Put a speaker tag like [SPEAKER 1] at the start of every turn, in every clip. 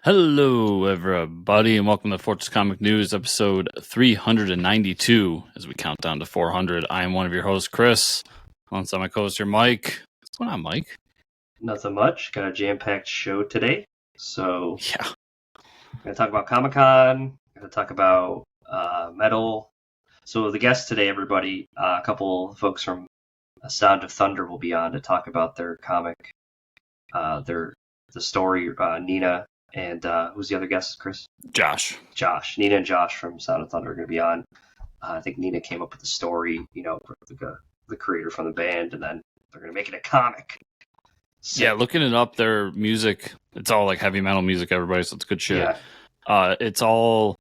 [SPEAKER 1] Hello, everybody, and welcome to Fortress Comic News, episode 392. As we count down to 400, I am one of your hosts, Chris. Alongside my co-host here, Mike. What's going on, Mike?
[SPEAKER 2] Nothing much. Got a jam-packed show today. So,
[SPEAKER 1] Yeah.
[SPEAKER 2] I'm going to talk about Comic-Con. Going to talk about metal. So, the guests today, everybody, a couple folks from Sound of Thunder will be on to talk about their comic, the story. Nina and who's the other guest, Chris?
[SPEAKER 1] Josh.
[SPEAKER 2] Nina and Josh from Sound of Thunder are going to be on. I think Nina came up with the story, the creator from the band, and then they're going to make it a comic.
[SPEAKER 1] So, yeah, looking it up, their music, it's all like heavy metal music, everybody, so it's good shit. Yeah. It's all,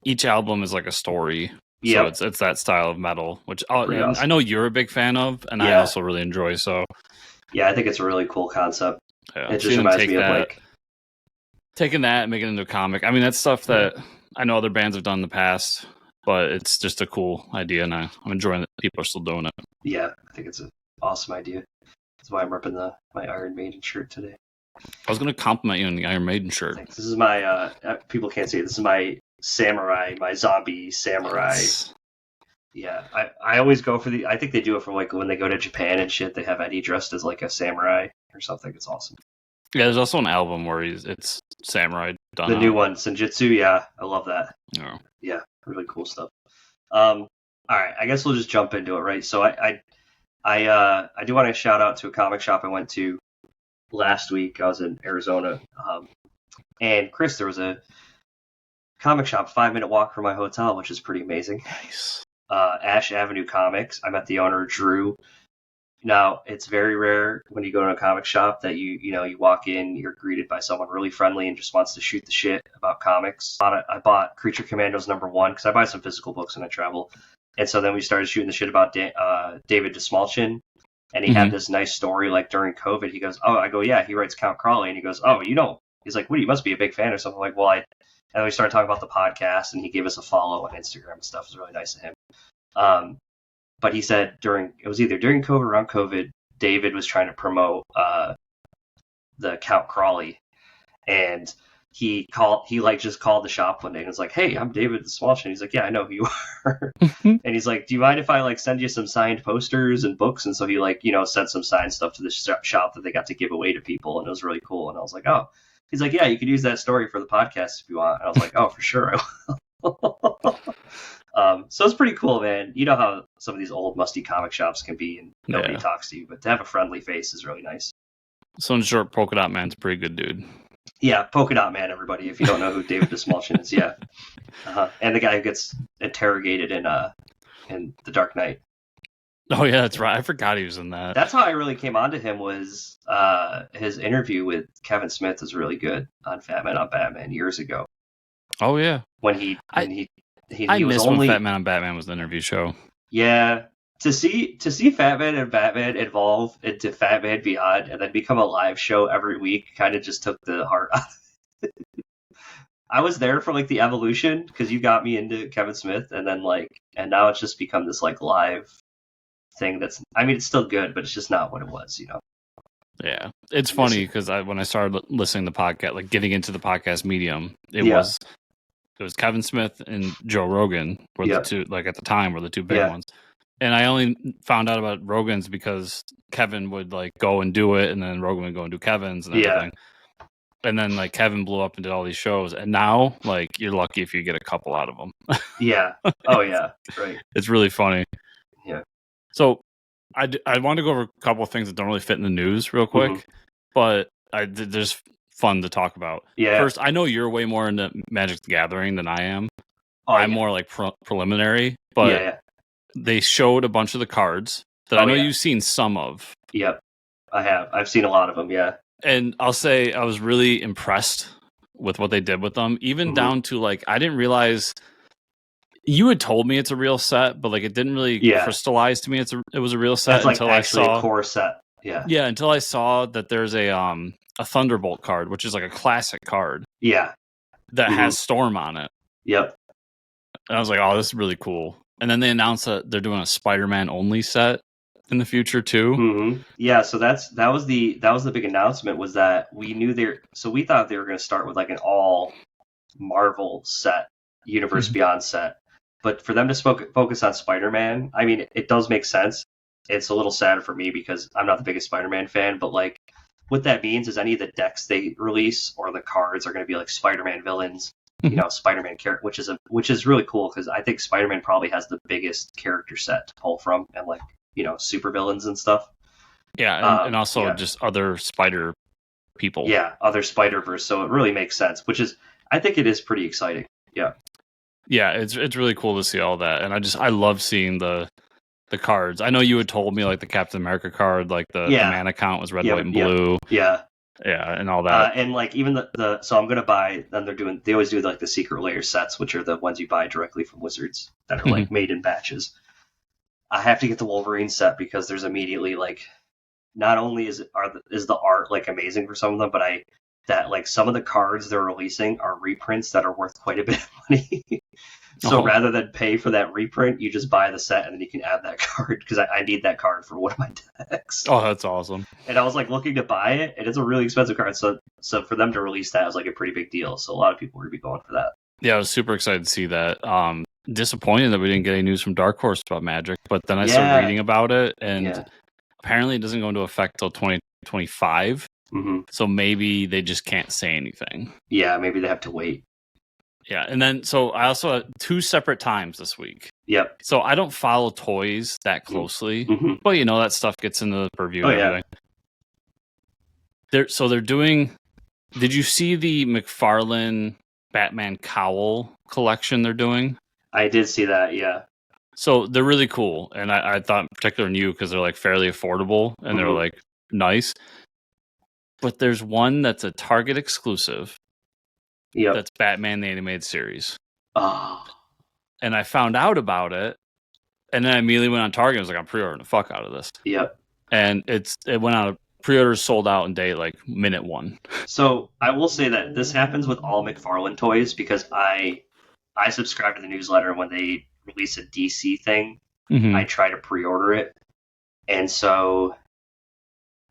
[SPEAKER 1] each album is like a story. So it's that style of metal, which awesome. I know you're a big fan of, and I also really enjoy, so.
[SPEAKER 2] Yeah, I think it's a really cool concept.
[SPEAKER 1] Yeah.
[SPEAKER 2] It just reminds me of like...
[SPEAKER 1] Taking that and making it into a comic. I mean, that's stuff that I know other bands have done in the past, but it's just a cool idea, and I'm enjoying that people are still doing it.
[SPEAKER 2] Yeah, I think it's an awesome idea. That's why I'm repping my Iron Maiden shirt today.
[SPEAKER 1] I was going to compliment you on the Iron Maiden shirt.
[SPEAKER 2] Thanks. This is my, people can't see it, this is my samurai, my zombie samurai. Nice. Yeah, I always go for I think they do it for like when they go to Japan and shit, they have Eddie dressed as like a samurai or something. It's awesome.
[SPEAKER 1] Yeah, there's also an album where it's samurai done.
[SPEAKER 2] The new one, Senjutsu, yeah, I love that.
[SPEAKER 1] Oh.
[SPEAKER 2] Yeah, really cool stuff. All right, I guess we'll just jump into it, right? So I do want to shout out to a comic shop I went to last week. I was in Arizona, and Chris, there was a comic shop 5-minute walk from my hotel, which is pretty amazing.
[SPEAKER 1] Nice.
[SPEAKER 2] Ash Avenue Comics. I met the owner, Drew. Now, it's very rare when you go to a comic shop that you walk in, you're greeted by someone really friendly and just wants to shoot the shit about comics. I bought Creature Commandos #1 because I buy some physical books when I travel. And so then we started shooting the shit about David DeSmalchin. And he had this nice story, like during COVID. He goes, I go, yeah, he writes Count Crowley. And he goes, he's like, what, you must be a big fan or something. I'm like, well, and then we started talking about the podcast, and he gave us a follow on Instagram and stuff. It was really nice of him. But he said it was either during COVID or around COVID, David was trying to promote the Count Crowley, and he just called the shop one day and was like, "Hey, I'm David DeSmalchin." He's like, "Yeah, I know who you are." And he's like, "Do you mind if I like send you some signed posters and books?" And so he sent some signed stuff to the shop that they got to give away to people, and it was really cool. And I was like, "Oh," he's like, "Yeah, you could use that story for the podcast if you want." And I was like, "Oh, for sure, I will." So it's pretty cool, man. You know how some of these old musty comic shops can be and nobody talks to you, but to have a friendly face is really nice.
[SPEAKER 1] So in short, Polka Dot Man's a pretty good dude.
[SPEAKER 2] Yeah, Polka Dot Man, everybody, if you don't know who David DeSmalchin is, yeah. And the guy who gets interrogated in The Dark Knight.
[SPEAKER 1] Oh, yeah, that's right. I forgot he was in that.
[SPEAKER 2] That's how I really came onto him was his interview with Kevin Smith was really good on Fat Man on Batman years ago.
[SPEAKER 1] Oh, yeah.
[SPEAKER 2] I
[SPEAKER 1] missed when Fat Man on Batman was the interview show.
[SPEAKER 2] Yeah, to see Fat Man and Batman evolve into Fat Man Beyond and then become a live show every week kind of just took the heart out of it. I was there for like the evolution because you got me into Kevin Smith, and then and now it's just become this like live thing that's, I mean, it's still good, but it's just not what it was,
[SPEAKER 1] Yeah, it's funny because when I started listening to the podcast, like getting into the podcast medium, it was Kevin Smith and Joe Rogan were the two, like at the time, were the two big ones. And I only found out about Rogan's because Kevin would like go and do it, and then Rogan would go and do Kevin's and everything. And then like Kevin blew up and did all these shows, and now like you're lucky if you get a couple out of them.
[SPEAKER 2] Yeah. Oh yeah. Right.
[SPEAKER 1] It's really funny.
[SPEAKER 2] Yeah.
[SPEAKER 1] So I want to go over a couple of things that don't really fit in the news real quick, but there's fun to talk about.
[SPEAKER 2] Yeah.
[SPEAKER 1] First, I know you're way more into Magic the Gathering than I am. I'm more like preliminary, but they showed a bunch of the cards that I know you've seen some of.
[SPEAKER 2] Yep, I have. I've seen a lot of them, yeah.
[SPEAKER 1] And I'll say I was really impressed with what they did with them, even down to like, I didn't realize, you had told me it's a real set, but like it didn't really crystallize to me it was a real set.
[SPEAKER 2] That's like until actually I saw a core set. Yeah.
[SPEAKER 1] Yeah, until I saw that there's a Thunderbolt card, which is like a classic card.
[SPEAKER 2] Yeah.
[SPEAKER 1] That has Storm on it.
[SPEAKER 2] Yep.
[SPEAKER 1] And I was like, oh, this is really cool. And then they announced that they're doing a Spider-Man only set. in the future too.
[SPEAKER 2] Mm-hmm. Yeah, so that was the big announcement, was that we knew we thought they were going to start with like an all Marvel set, Universe Beyond set. But for them to focus on Spider-Man, I mean, it does make sense. It's a little sad for me because I'm not the biggest Spider-Man fan, but like what that means is any of the decks they release or the cards are going to be like Spider-Man villains, Spider-Man character, which is really cool because I think Spider-Man probably has the biggest character set to pull from, and like super villains and stuff.
[SPEAKER 1] Yeah, and also just other Spider people.
[SPEAKER 2] Yeah, other Spider-Verse. So it really makes sense, I think it is pretty exciting. Yeah.
[SPEAKER 1] Yeah, it's really cool to see all that, and I love seeing the cards. I know you had told me like the Captain America card, like the mana count was red, white, and blue.
[SPEAKER 2] Yeah.
[SPEAKER 1] Yeah, and all that.
[SPEAKER 2] And like even so I'm gonna buy. Then they always do like the secret layer sets, which are the ones you buy directly from Wizards that are like made in batches. I have to get the Wolverine set because there's immediately like, not only is the art like amazing for some of them, but that like some of the cards they're releasing are reprints that are worth quite a bit of money. So rather than pay for that reprint, you just buy the set and then you can add that card, because I need that card for one of my decks.
[SPEAKER 1] Oh, that's awesome.
[SPEAKER 2] And I was like looking to buy it, and it's a really expensive card. So for them to release that was like a pretty big deal. So a lot of people are going to be going for that.
[SPEAKER 1] Yeah, I was super excited to see that. Disappointed that we didn't get any news from Dark Horse about Magic, but then I started reading about it, and apparently it doesn't go into effect till 2025.
[SPEAKER 2] Mm-hmm.
[SPEAKER 1] So maybe they just can't say anything.
[SPEAKER 2] Yeah, maybe they have to wait.
[SPEAKER 1] Yeah, and then so I also had 2 separate times this week.
[SPEAKER 2] Yep.
[SPEAKER 1] So I don't follow toys that closely, but that stuff gets into the purview. And everything. They're doing. Did you see the McFarlane Batman cowl collection they're doing?
[SPEAKER 2] I did see that. Yeah.
[SPEAKER 1] So they're really cool, and I thought in particular in you because they're like fairly affordable and they're like nice. But there's one that's a Target exclusive.
[SPEAKER 2] Yeah.
[SPEAKER 1] That's Batman the Animated Series.
[SPEAKER 2] Oh.
[SPEAKER 1] And I found out about it, and then I immediately went on Target and was like, I'm pre-ordering the fuck out of this.
[SPEAKER 2] Yep.
[SPEAKER 1] And it went out, pre-orders sold out in day, like minute 1.
[SPEAKER 2] So I will say that this happens with all McFarlane toys, because I subscribe to the newsletter when they release a DC thing. I try to pre-order it. And so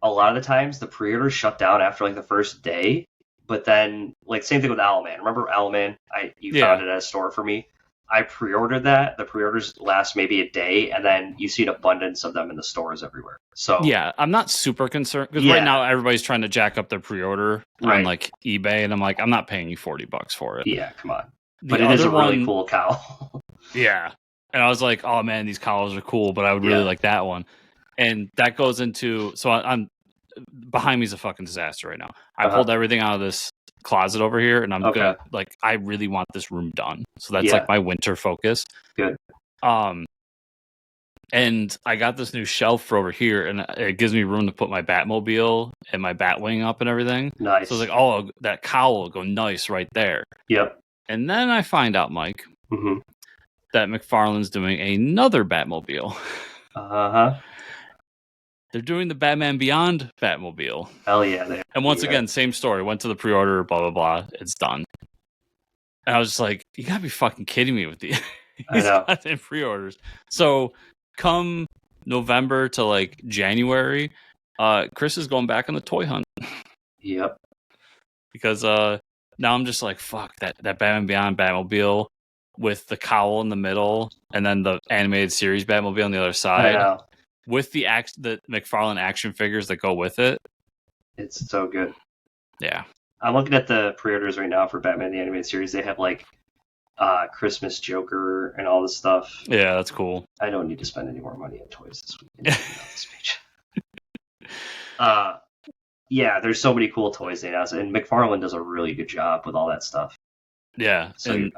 [SPEAKER 2] a lot of the times the pre-orders shut down after like the first day. But then, like, same thing with Owlman. Remember Owlman? You found it at a store for me. I pre-ordered that. The pre-orders last maybe a day, and then you see an abundance of them in the stores everywhere. So
[SPEAKER 1] yeah, I'm not super concerned because right now everybody's trying to jack up their pre-order on like eBay, and I'm like, I'm not paying you $40 for it.
[SPEAKER 2] Yeah, come on. But it is a really cool cowl.
[SPEAKER 1] Yeah, and I was like, oh man, these cowls are cool, but I would really like that one. And that goes into I'm behind me is a fucking disaster right now. I pulled everything out of this closet over here, and I'm gonna I really want this room done. So that's like my winter focus.
[SPEAKER 2] Good.
[SPEAKER 1] And I got this new shelf for over here, and it gives me room to put my Batmobile and my Batwing up and everything.
[SPEAKER 2] Nice.
[SPEAKER 1] So I was like, oh, that cowl will go nice right there.
[SPEAKER 2] Yep.
[SPEAKER 1] And then I find out, Mike, that McFarlane's doing another Batmobile. They're doing the Batman Beyond Batmobile.
[SPEAKER 2] Hell yeah.
[SPEAKER 1] And once again, same story. Went to the pre-order, blah, blah, blah. It's done. And I was just like, you gotta be fucking kidding me with these goddamn pre-orders. So come November to like January, Chris is going back on the toy hunt.
[SPEAKER 2] Yep.
[SPEAKER 1] Because now I'm just like, fuck, that Batman Beyond Batmobile with the cowl in the middle and then the animated series Batmobile on the other side.
[SPEAKER 2] I know.
[SPEAKER 1] With the McFarlane action figures that go with it.
[SPEAKER 2] It's so good.
[SPEAKER 1] Yeah.
[SPEAKER 2] I'm looking at the pre-orders right now for Batman the Animated Series. They have like Christmas Joker and all this stuff.
[SPEAKER 1] Yeah, that's cool.
[SPEAKER 2] I don't need to spend any more money on toys this week. Yeah, there's so many cool toys they announced, and McFarlane does a really good job with all that stuff.
[SPEAKER 1] Yeah.
[SPEAKER 2] So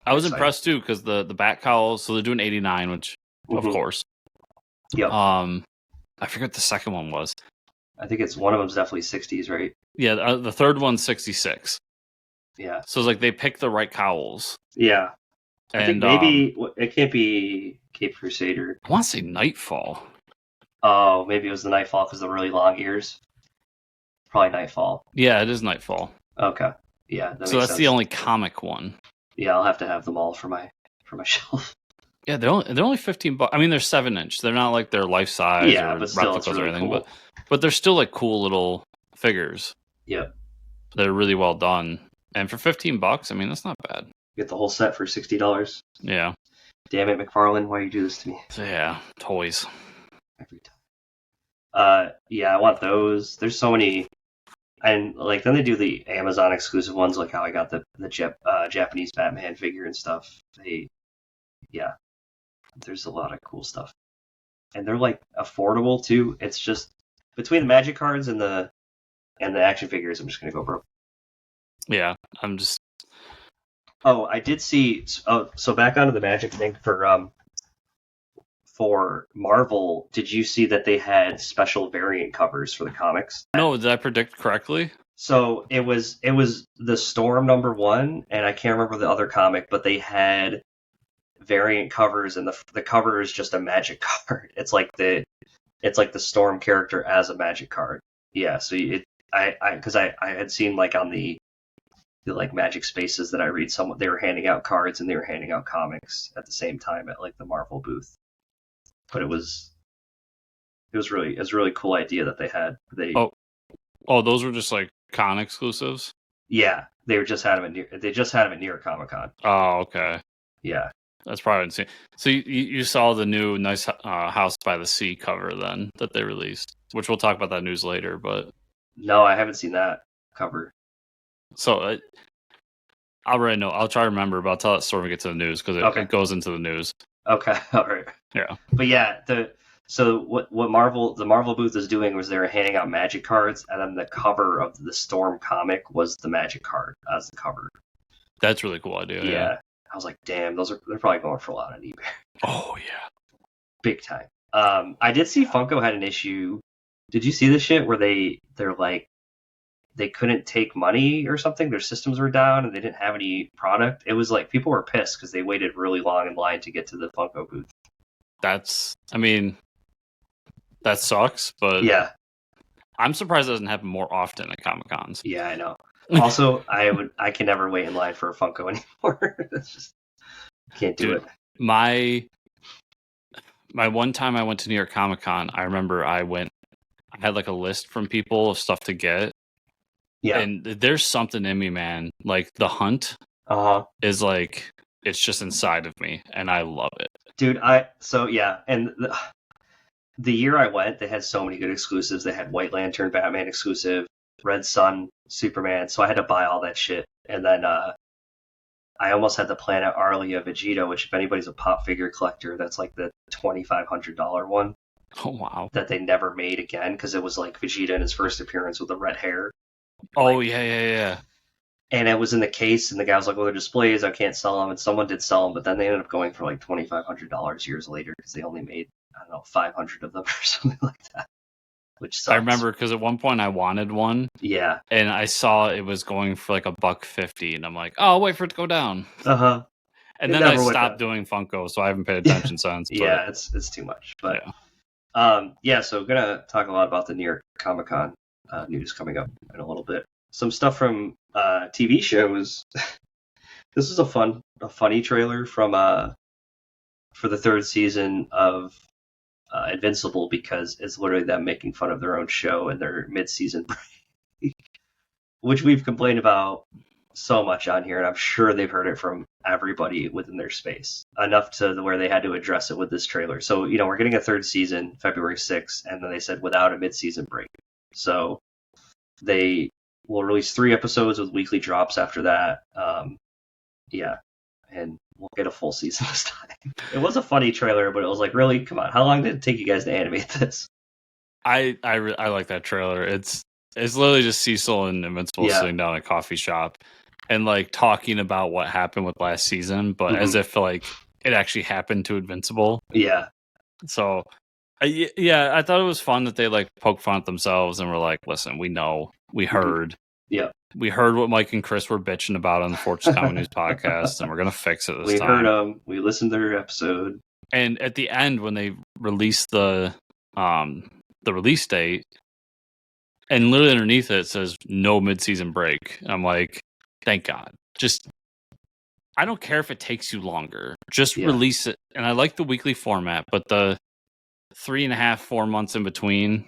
[SPEAKER 1] I was impressed too, because the Bat Cowls, so they're doing 89, which of course.
[SPEAKER 2] Yep.
[SPEAKER 1] I forget what the second one was.
[SPEAKER 2] I think one of them's definitely 60s, right?
[SPEAKER 1] Yeah, the third one's 66.
[SPEAKER 2] Yeah.
[SPEAKER 1] So it's like they picked the right cowls.
[SPEAKER 2] Yeah. I think maybe it can't be Cape Crusader.
[SPEAKER 1] I want to say Nightfall.
[SPEAKER 2] Oh, maybe it was the Nightfall because of the really long ears. Probably Nightfall.
[SPEAKER 1] Yeah, it is Nightfall.
[SPEAKER 2] Okay. Yeah.
[SPEAKER 1] So that's the only comic one.
[SPEAKER 2] Yeah, I'll have to have them all for my shelf.
[SPEAKER 1] Yeah, they're only $15. I mean, they're 7-inch. They're not like they're life size or
[SPEAKER 2] but still,
[SPEAKER 1] replicas
[SPEAKER 2] it's really
[SPEAKER 1] or anything.
[SPEAKER 2] cool.
[SPEAKER 1] But they're still like cool little figures.
[SPEAKER 2] Yeah,
[SPEAKER 1] they're really well done. And for $15, I mean, that's not bad.
[SPEAKER 2] You get the whole set for $60.
[SPEAKER 1] Yeah.
[SPEAKER 2] Damn it, McFarlane, why you do this to me?
[SPEAKER 1] So yeah, toys.
[SPEAKER 2] Every time. Yeah, I want those. There's so many, and like then they do the Amazon exclusive ones, like how I got the Japanese Batman figure and stuff. There's a lot of cool stuff, and they're like affordable too. It's just between the Magic cards and the action figures, I'm just gonna go broke.
[SPEAKER 1] Yeah, I'm just.
[SPEAKER 2] Oh, I did see. Oh, so back onto the Magic thing for Marvel. Did you see that they had special variant covers for the comics?
[SPEAKER 1] No, did I predict correctly?
[SPEAKER 2] So it was the Storm #1, and I can't remember the other comic, but they had variant covers, and the cover is just a Magic card. It's like the Storm character as a Magic card. Yeah, so because I had seen like on the like Magic Spaces that I read, they were handing out cards and they were handing out comics at the same time at like the Marvel booth. But it was a really cool idea that they had.
[SPEAKER 1] Oh, those were just like con exclusives.
[SPEAKER 2] Yeah, they just had them at New York Comic Con.
[SPEAKER 1] Oh, okay.
[SPEAKER 2] Yeah,
[SPEAKER 1] that's probably insane. So you saw the new nice House by the Sea cover then that they released, which we'll talk about that news later. But
[SPEAKER 2] no, I haven't seen that cover.
[SPEAKER 1] So I'll write a note. I'll try to remember, but I'll tell that story when we get to the news because it goes into the news.
[SPEAKER 2] Okay, all right.
[SPEAKER 1] Yeah,
[SPEAKER 2] but yeah, so what the Marvel booth is doing was they were handing out Magic cards, and then the cover of the Storm comic was the Magic card as the cover.
[SPEAKER 1] That's a really cool idea. Yeah.
[SPEAKER 2] I was like, damn, they're probably going for a lot on eBay.
[SPEAKER 1] Oh yeah,
[SPEAKER 2] big time. I did see Funko had an issue. Did you see this shit where they're like they couldn't take money or something? Their systems were down and they didn't have any product. It was like people were pissed because they waited really long in line to get to the Funko booth.
[SPEAKER 1] That sucks, but
[SPEAKER 2] yeah,
[SPEAKER 1] I'm surprised it doesn't happen more often at Comic Cons.
[SPEAKER 2] Yeah, I know. Also, I can never wait in line for a Funko anymore. It's just can't do it.
[SPEAKER 1] My one time I went to New York Comic Con, I remember I had like a list from people of stuff to get. Yeah. And there's something in me, man. Like the hunt is like it's just inside of me, and I love it.
[SPEAKER 2] Dude, and the year I went, they had so many good exclusives. They had White Lantern Batman exclusive, Red Sun Superman, so I had to buy all that shit. And then I almost had the Planet Arlia Vegeta, which if anybody's a pop figure collector, that's like the $2,500 one.
[SPEAKER 1] Oh wow!
[SPEAKER 2] That they never made again because it was like Vegeta in his first appearance with the red hair.
[SPEAKER 1] Oh yeah.
[SPEAKER 2] And it was in the case, and the guy was like, "Well, they're displays. I can't sell them." And someone did sell them, but then they ended up going for like $2,500 years later because they only made 500 of them or something like that. Which sucks.
[SPEAKER 1] I remember because at one point I wanted one.
[SPEAKER 2] Yeah.
[SPEAKER 1] And I saw it was going for like $150, and I'm like, "Oh, I'll wait for it to go down." And then I stopped doing Funko, so I haven't paid attention since.
[SPEAKER 2] Yeah, it's too much. But so gonna talk a lot about the New York Comic Con news coming up in a little bit. Some stuff from TV shows. This is a funny trailer from for the third season of Invincible because it's literally them making fun of their own show and their mid-season break, which we've complained about so much on here, and I'm sure they've heard it from everybody within their space enough to where they had to address it with this trailer. So we're getting a third season February 6th, and then they said without a mid-season break. So they will release 3 episodes with weekly drops after that. And we'll get a full season this time. It was a funny trailer, but it was like, really, come on, how long did it take you guys to animate this?
[SPEAKER 1] I like that trailer. It's literally just Cecil and Invincible sitting down at a coffee shop and like talking about what happened with last season, but as if like it actually happened to Invincible.
[SPEAKER 2] Yeah.
[SPEAKER 1] So I thought it was fun that they like poke fun at themselves and were like, listen, we know, we heard.
[SPEAKER 2] Yeah.
[SPEAKER 1] We heard what Mike and Chris were bitching about on the Fortress Comic News podcast, and we're going to fix it this time.
[SPEAKER 2] We heard them. We listened to their episode.
[SPEAKER 1] And at the end, when they released the release date, and literally underneath it says no mid-season break. I'm like, thank God. Just I don't care if it takes you longer. Just
[SPEAKER 2] Yeah.
[SPEAKER 1] release it. And I like the weekly format, but the 3.5, 4 months in between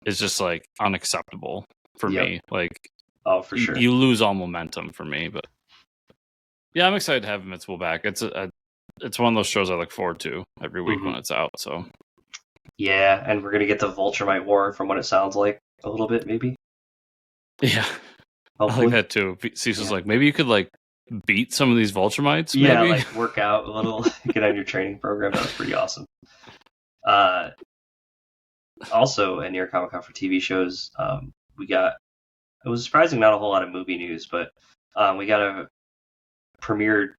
[SPEAKER 1] is just like unacceptable for me. Like,
[SPEAKER 2] oh, for sure,
[SPEAKER 1] you lose all momentum for me. But yeah, I'm excited to have Invincible back. It's one of those shows I look forward to every week when it's out. So
[SPEAKER 2] yeah, and we're gonna get the Vulturemite War from what it sounds like a little bit, maybe.
[SPEAKER 1] Yeah,
[SPEAKER 2] hopefully.
[SPEAKER 1] I like that too. Cecil's like, maybe you could like beat some of these Vulturemites.
[SPEAKER 2] Yeah,
[SPEAKER 1] maybe?
[SPEAKER 2] like work out a little, get on your training program. That was pretty awesome. Also, at New York Comic Con for TV shows, we got, it was surprising, not a whole lot of movie news, but we got a premiered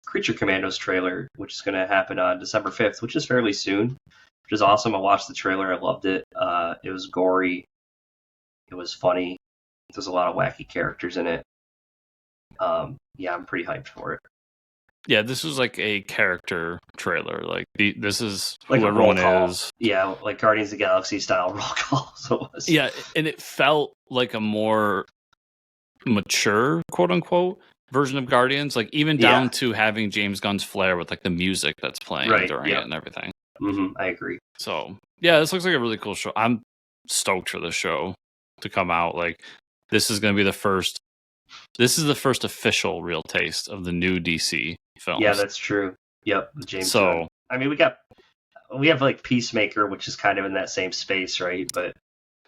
[SPEAKER 2] Creature Commandos trailer, which is going to happen on December 5th, which is fairly soon, which is awesome. I watched the trailer. I loved it. It was gory. It was funny. There's a lot of wacky characters in it. Yeah, I'm pretty hyped for it.
[SPEAKER 1] Yeah, this was like a character trailer. Like this is
[SPEAKER 2] like
[SPEAKER 1] who everyone is.
[SPEAKER 2] Yeah, like Guardians of the Galaxy style roll call. So it was.
[SPEAKER 1] Yeah, and it felt like a more mature, quote unquote, version of Guardians. Like even down to having James Gunn's flair with like the music that's playing during it and everything.
[SPEAKER 2] I agree.
[SPEAKER 1] So yeah, this looks like a really cool show. I'm stoked for this show to come out. Like this is going to be the first. This is the first official real taste of the new DC films.
[SPEAKER 2] Yeah, that's true. Yep, James Gunn. I mean, we have like Peacemaker, which is kind of in that same space, right? But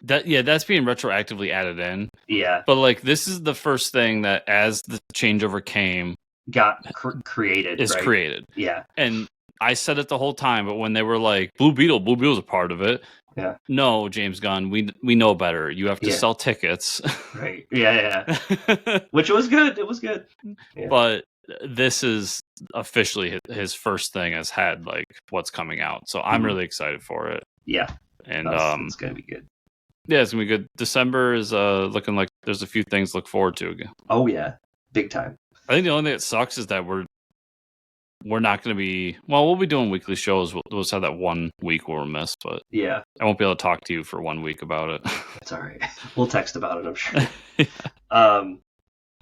[SPEAKER 1] that's being retroactively added in.
[SPEAKER 2] Yeah,
[SPEAKER 1] but like this is the first thing that, as the changeover came,
[SPEAKER 2] got created.
[SPEAKER 1] Is
[SPEAKER 2] right?
[SPEAKER 1] created.
[SPEAKER 2] Yeah,
[SPEAKER 1] and I said it the whole time, but when they were like Blue Beetle's a part of it.
[SPEAKER 2] Yeah.
[SPEAKER 1] No, James Gunn, we know better. You have to sell tickets.
[SPEAKER 2] Right. Yeah. Which was good. It was good. Yeah.
[SPEAKER 1] But this is officially his first thing has had like what's coming out. So I'm really excited for it. Yeah. And
[SPEAKER 2] it's gonna be good.
[SPEAKER 1] Yeah, it's gonna be good. December is looking like there's a few things to look forward to again.
[SPEAKER 2] Oh yeah. Big time.
[SPEAKER 1] I think the only thing that sucks is that we're not going to be... Well, we'll be doing weekly shows. We'll just have that 1 week where we'll miss, but
[SPEAKER 2] yeah,
[SPEAKER 1] I won't be able to talk to you for 1 week about it.
[SPEAKER 2] It's all right. We'll text about it, I'm sure. And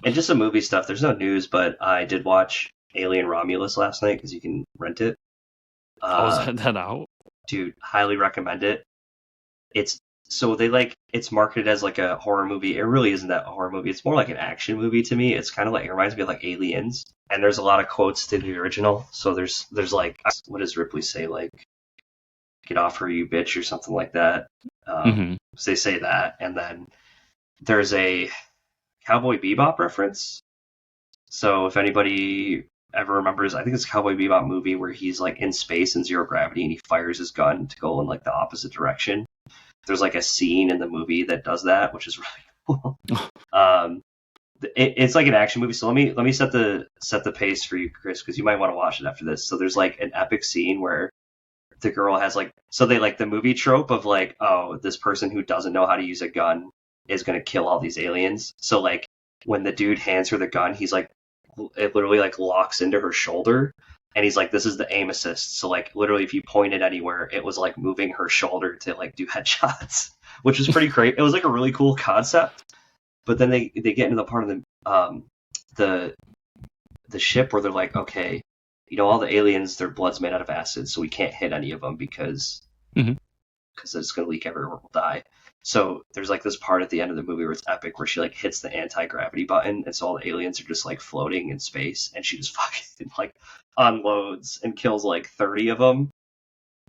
[SPEAKER 2] just some movie stuff. There's no news, but I did watch Alien Romulus last night because you can rent it.
[SPEAKER 1] Is that out?
[SPEAKER 2] Dude, highly recommend it. It's marketed as like a horror movie. It really isn't that a horror movie. It's more like an action movie to me. It's kind of like, it reminds me of like Aliens. And there's a lot of quotes to the original. So there's like, what does Ripley say? Like, get off her, you bitch, or something like that. So they say that. And then there's a Cowboy Bebop reference. So if anybody ever remembers, I think it's a Cowboy Bebop movie where he's like in space in zero gravity and he fires his gun to go in like the opposite direction. There's like a scene in the movie that does that, which is really cool. It's like an action movie. So let me set the pace for you, Chris, because you might want to watch it after this. So there's like an epic scene where the girl has like, so they like the movie trope of like, oh, this person who doesn't know how to use a gun is going to kill all these aliens. So like when the dude hands her the gun, he's like, it literally like locks into her shoulder. And he's like, this is the aim assist. So like literally if you pointed anywhere, it was like moving her shoulder to like do headshots, which is pretty great. It was like a really cool concept. But then they get into the part of the ship where they're like, okay, you know, all the aliens, their blood's made out of acid, so we can't hit any of them because it's going to leak, everyone will die. So there's like this part at the end of the movie where it's epic, where she like hits the anti-gravity button, and so all the aliens are just like floating in space, and she just fucking like unloads and kills like 30 of them,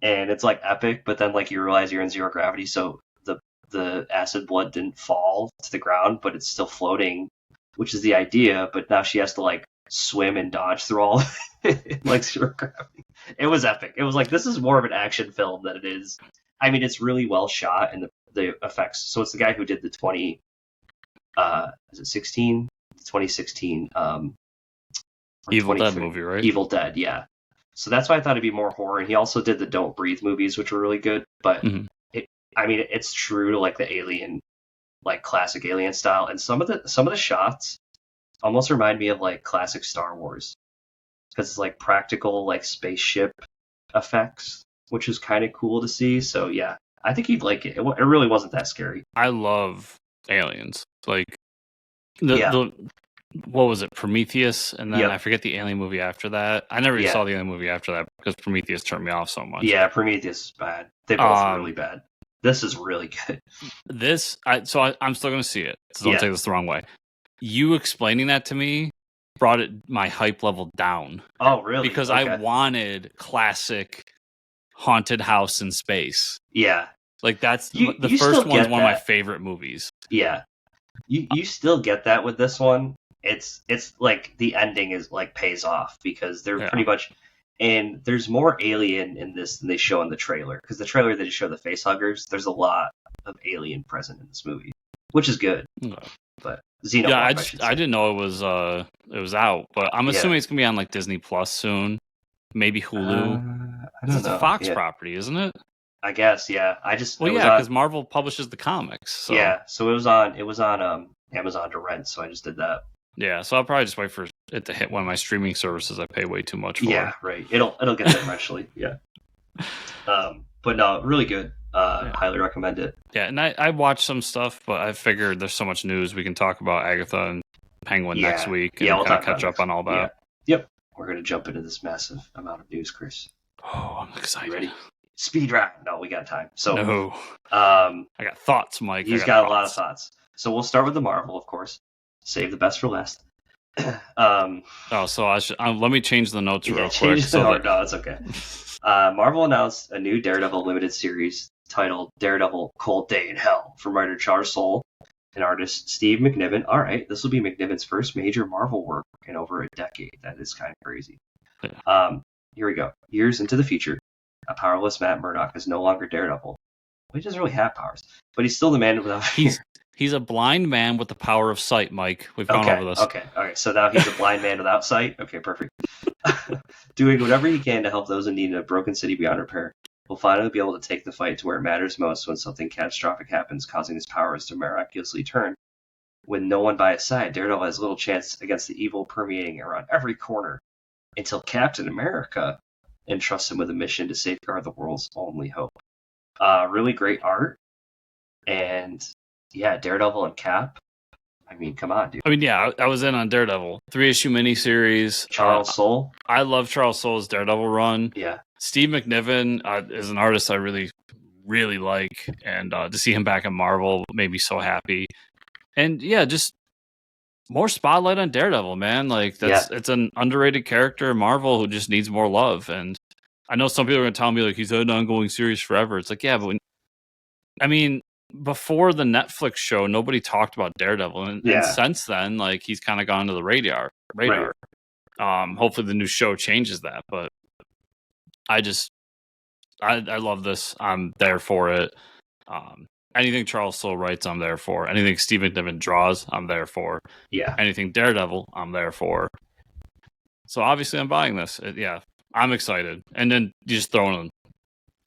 [SPEAKER 2] and it's like epic. But then like you realize you're in zero gravity, so the acid blood didn't fall to the ground, but it's still floating, which is the idea. But now she has to like swim and dodge through all like zero gravity. It was epic. It was like, this is more of an action film than it is. I mean, it's really well shot, and the effects. So it's the guy who did the 2016
[SPEAKER 1] Evil Dead movie, right?
[SPEAKER 2] Evil Dead, yeah. So that's why I thought it'd be more horror. And he also did the Don't Breathe movies, which were really good. But it's true to like the Alien, like classic Alien style. And some of the shots almost remind me of like classic Star Wars, because it's like practical like spaceship effects, which is kind of cool to see. So yeah, I think you'd like it. It really wasn't that scary.
[SPEAKER 1] I love Aliens. Like what was it, Prometheus, and then
[SPEAKER 2] Yep.
[SPEAKER 1] I forget the Alien movie after that. I never even saw the Alien movie after that because Prometheus turned me off so much.
[SPEAKER 2] Yeah, Prometheus is bad. They both are really bad. This is really good.
[SPEAKER 1] I'm still going to see it. So don't take this the wrong way. You explaining that to me brought my hype level down.
[SPEAKER 2] Oh, really?
[SPEAKER 1] Because I wanted classic haunted house in space.
[SPEAKER 2] Yeah.
[SPEAKER 1] Like that's the first one's one of my favorite movies.
[SPEAKER 2] Yeah. You still get that with this one. It's like the ending is like pays off because they're pretty much, and there's more alien in this than they show in the trailer, because the trailer they just show the face huggers. There's a lot of alien present in this movie, which is good. But Xenomorph,
[SPEAKER 1] I didn't know it was out, but I'm assuming it's gonna be on like Disney Plus soon, maybe Hulu.
[SPEAKER 2] I don't know.
[SPEAKER 1] It's a Fox property, isn't it?
[SPEAKER 2] I guess, yeah.
[SPEAKER 1] Because Marvel publishes the comics. So.
[SPEAKER 2] Yeah, so it was on Amazon to rent, so I just did that.
[SPEAKER 1] Yeah, so I'll probably just wait for it to hit one of my streaming services I pay way too much for.
[SPEAKER 2] Yeah, right. It'll get there eventually. Yeah. But no, really good. Highly recommend it.
[SPEAKER 1] Yeah, and I watched some stuff, but I figured there's so much news we can talk about Agatha and Penguin next week and
[SPEAKER 2] we'll
[SPEAKER 1] catch up on all that.
[SPEAKER 2] Yeah. Yep. We're gonna jump into this massive amount of news, Chris.
[SPEAKER 1] Oh, I'm excited.
[SPEAKER 2] You ready? Speed round. No, we got time. So
[SPEAKER 1] no. I got thoughts, Mike.
[SPEAKER 2] He's got a lot of thoughts. So we'll start with the Marvel, of course. Save the best for last.
[SPEAKER 1] So I should let me change the notes real quick.
[SPEAKER 2] No, it's okay. Marvel announced a new Daredevil limited series titled Daredevil: Cold Day in Hell from writer Charles Soule and artist Steve McNiven. All right, this will be McNiven's first major Marvel work in over a decade. That is kind of crazy.
[SPEAKER 1] Yeah.
[SPEAKER 2] Here we go. Years into the future, a powerless Matt Murdock is no longer Daredevil. Well, he doesn't really have powers, but he's still the man without fear.
[SPEAKER 1] He's a blind man with the power of sight, Mike. We've gone over this.
[SPEAKER 2] Okay. All right. So now he's a blind man without sight. Okay, perfect. Doing whatever he can to help those in need in a broken city beyond repair. We'll finally be able to take the fight to where it matters most when something catastrophic happens, causing his powers to miraculously turn. With no one by his side, Daredevil has little chance against the evil permeating around every corner until Captain America entrusts him with a mission to safeguard the world's only hope. Really great art. And yeah, Daredevil and Cap. I mean, come on, dude.
[SPEAKER 1] I mean, yeah, I was in on Daredevil. 3-issue miniseries.
[SPEAKER 2] Charles Soule.
[SPEAKER 1] I love Charles Soule's Daredevil run.
[SPEAKER 2] Yeah.
[SPEAKER 1] Steve McNiven is an artist I really, really like. And to see him back in Marvel made me so happy. And yeah, just more spotlight on Daredevil, man. Like, it's an underrated character in Marvel who just needs more love. And I know some people are going to tell me, like, he's had an ongoing series forever. It's like, yeah, but before the Netflix show, nobody talked about Daredevil, and since then, like, he's kind of gone to the radar. Right. Hopefully, the new show changes that. But I love this. I'm there for it. Anything Charles Soule writes, I'm there for. Anything Steve McNiven draws, I'm there for.
[SPEAKER 2] Yeah.
[SPEAKER 1] Anything Daredevil, I'm there for. So obviously, I'm buying this. I'm excited. And then you just throw in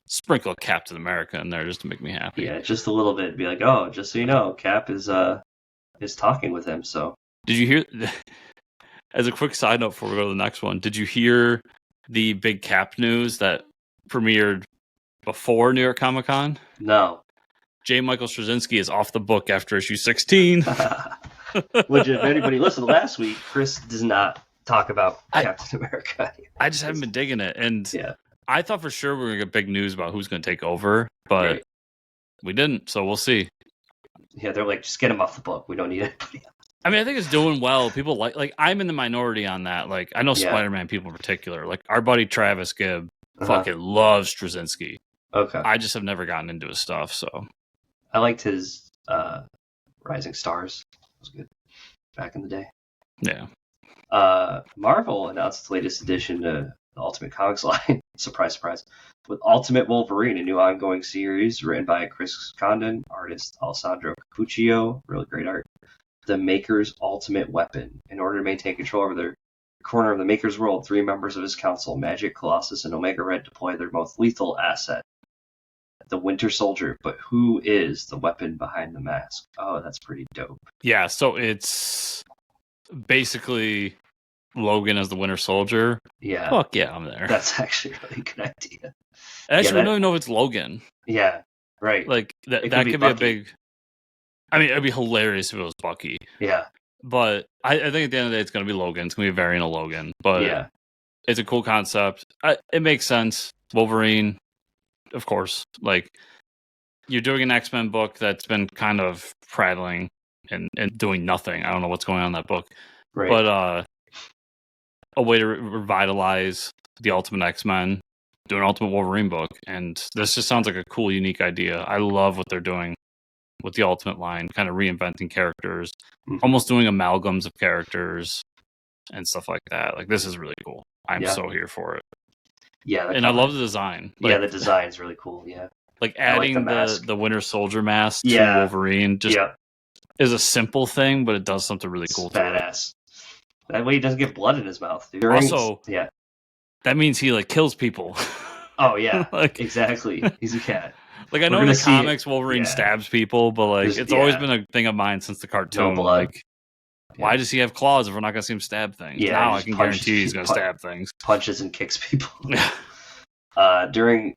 [SPEAKER 1] sprinkle Captain America in there just to make me happy.
[SPEAKER 2] Yeah, just a little bit. Be like, oh, just so you know, Cap is talking with him. So
[SPEAKER 1] did you hear? As a quick side note before we go to the next one, did you hear the big Cap news that premiered before New York Comic Con?
[SPEAKER 2] No.
[SPEAKER 1] J. Michael Straczynski is off the book after issue 16.
[SPEAKER 2] Which, if anybody listened last week, Chris does not talk about Captain America.
[SPEAKER 1] I just haven't been digging it, and I thought for sure we were going to get big news about who's going to take over, but we didn't, so we'll see.
[SPEAKER 2] Yeah, they're like, just get him off the book. We don't need anybody else.
[SPEAKER 1] I mean, I think it's doing well. People like I'm in the minority on that. Like, I know Spider-Man people in particular. Like, our buddy Travis Gibb fucking loves Straczynski.
[SPEAKER 2] Okay.
[SPEAKER 1] I just have never gotten into his stuff, so.
[SPEAKER 2] I liked his Rising Stars. It was good back in the day.
[SPEAKER 1] Yeah.
[SPEAKER 2] Marvel announced its latest addition to the Ultimate Comics line. Surprise, surprise. With Ultimate Wolverine, a new ongoing series written by Chris Condon, artist Alessandro Cappuccio, really great art. The Maker's ultimate weapon. In order to maintain control over the corner of the Maker's world, 3 members of his council, Magic, Colossus, and Omega Red, deploy their most lethal asset, the Winter Soldier. But who is the weapon behind the mask? Oh, that's pretty dope.
[SPEAKER 1] Yeah, so it's basically Logan as the Winter Soldier.
[SPEAKER 2] Yeah.
[SPEAKER 1] Fuck yeah, I'm there.
[SPEAKER 2] That's actually a really good idea.
[SPEAKER 1] Actually, I don't even know if it's Logan.
[SPEAKER 2] Yeah, right.
[SPEAKER 1] Like, that could be a big... I mean, it'd be hilarious if it was Bucky.
[SPEAKER 2] Yeah.
[SPEAKER 1] But I think at the end of the day, it's going to be Logan. It's going to be a variant of Logan. But it's a cool concept. It makes sense. Wolverine, of course. Like, you're doing an X-Men book that's been kind of prattling and doing nothing. I don't know what's going on in that book.
[SPEAKER 2] Right.
[SPEAKER 1] But a way to revitalize the Ultimate X-Men, do an Ultimate Wolverine book. And this just sounds like a cool, unique idea. I love what they're doing with the Ultimate line, kind of reinventing characters, almost doing amalgams of characters and stuff like that. Like, this is really cool. I'm so here for it.
[SPEAKER 2] Yeah.
[SPEAKER 1] And I love the design.
[SPEAKER 2] Like, the design's really cool. Yeah.
[SPEAKER 1] Like, adding the Winter Soldier mask to Wolverine just is a simple thing, but it does something really cool to it.
[SPEAKER 2] Badass. That way he doesn't get blood in his mouth.
[SPEAKER 1] Also, that means he like kills people.
[SPEAKER 2] Oh yeah, like, exactly. He's a cat.
[SPEAKER 1] Like, I know in the comics Wolverine stabs people, but like it's always been a thing of mine since the cartoon.
[SPEAKER 2] No blood.
[SPEAKER 1] Like, why does he have claws if we're not going to see him stab things?
[SPEAKER 2] Yeah,
[SPEAKER 1] now I can guarantee he's going to stab things.
[SPEAKER 2] Punches and kicks people. During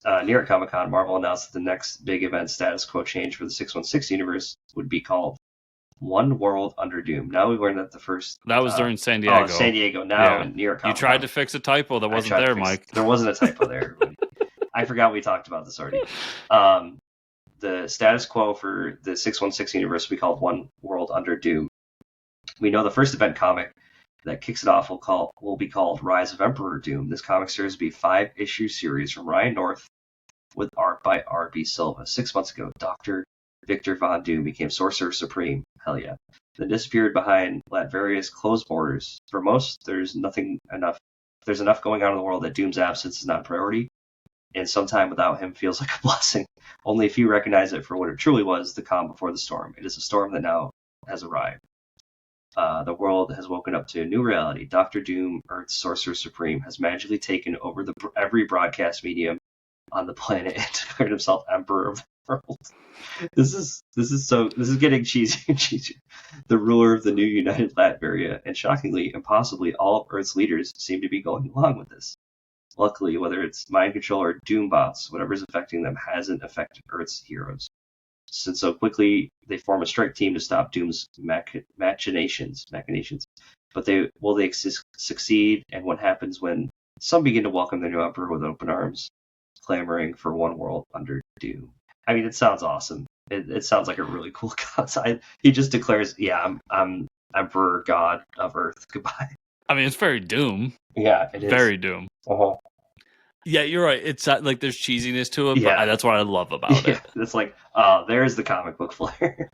[SPEAKER 2] New York Comic Con, Marvel announced that the next big event status quo change for the 616 universe would be called One World Under Doom. Now we've learned that the first...
[SPEAKER 1] That was during San Diego.
[SPEAKER 2] Oh, San Diego. Now in New York Comic Con.
[SPEAKER 1] You tried to fix a typo that wasn't there, Mike.
[SPEAKER 2] There wasn't a typo there. I forgot we talked about this already. The status quo for the 616 universe will be called One World Under Doom. We know the first event comic that kicks it off will be called Rise of Emperor Doom. This comic series will be a 5-issue series from Ryan North with art by R.B. Silva. 6 months ago, Dr. Victor Von Doom became Sorcerer Supreme. Hell yeah. Then disappeared behind Latveria's closed borders. For most, there's enough going on in the world that Doom's absence is not a priority, and some time without him feels like a blessing. Only a few recognize it for what it truly was, the calm before the storm. It is a storm that now has arrived. The world has woken up to a new reality. Dr. Doom, Earth's Sorcerer Supreme, has magically taken over every broadcast medium on the planet and declared himself Emperor of the world. This is getting cheesier and cheesier. The ruler of the new united Latveria, and shockingly and possibly all of Earth's leaders seem to be going along with this. Luckily, whether it's mind control or doom bots, whatever's affecting them hasn't affected Earth's heroes. Since so quickly, they form a strike team to stop Doom's machinations. But will they succeed? And what happens when some begin to welcome their new emperor with open arms, clamoring for one world under Doom? I mean, it sounds awesome. It sounds like a really cool concept. He just declares, "Yeah, I'm Emperor God of Earth. Goodbye."
[SPEAKER 1] I mean, it's very Doom.
[SPEAKER 2] Yeah, it is
[SPEAKER 1] very Doom.
[SPEAKER 2] Uh-huh.
[SPEAKER 1] Yeah, you're right. It's like there's cheesiness to it, but that's what I love about it.
[SPEAKER 2] It's like, there's the comic book flair.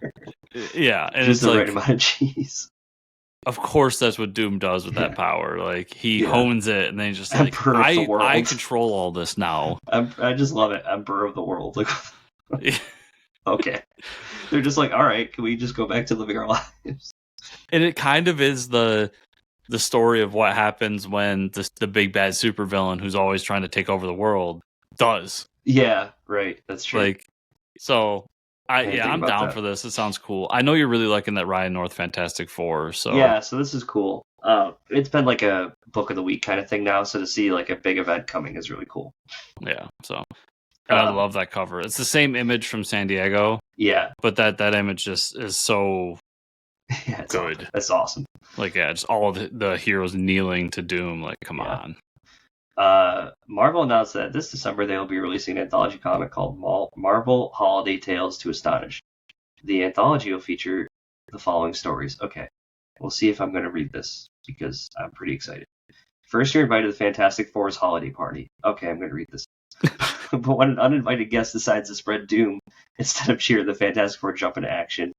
[SPEAKER 1] Yeah, and
[SPEAKER 2] just
[SPEAKER 1] it's
[SPEAKER 2] the
[SPEAKER 1] like,
[SPEAKER 2] right amount of cheese.
[SPEAKER 1] Of course, that's what Doom does with that power. Like, he hones it, and then he's just like,
[SPEAKER 2] Emperor
[SPEAKER 1] I control all this now.
[SPEAKER 2] I just love it. Emperor of the world. Like, okay. They're just like, all right, can we just go back to living our lives?
[SPEAKER 1] And it kind of is the story of what happens when the big bad supervillain who's always trying to take over the world does.
[SPEAKER 2] Yeah, right. That's true.
[SPEAKER 1] Like, so I'm down for this. It sounds cool. I know you're really liking that Ryan North Fantastic Four. So
[SPEAKER 2] yeah, so this is cool. It's been like a book of the week kind of thing now. So to see like a big event coming is really cool.
[SPEAKER 1] Yeah. So and I love that cover. It's the same image from San Diego.
[SPEAKER 2] Yeah.
[SPEAKER 1] But that image just is so good.
[SPEAKER 2] Awesome. That's awesome.
[SPEAKER 1] Like, yeah, just all the heroes kneeling to Doom. Like, come on.
[SPEAKER 2] Marvel announced that this December they will be releasing an anthology comic called Marvel Holiday Tales to Astonish. The anthology will feature the following stories. Okay, we'll see if I'm going to read this because I'm pretty excited. First, you're invited to the Fantastic Four's holiday party. Okay, I'm going to read this. But when an uninvited guest decides to spread doom, instead of cheer, the Fantastic Four jump into action.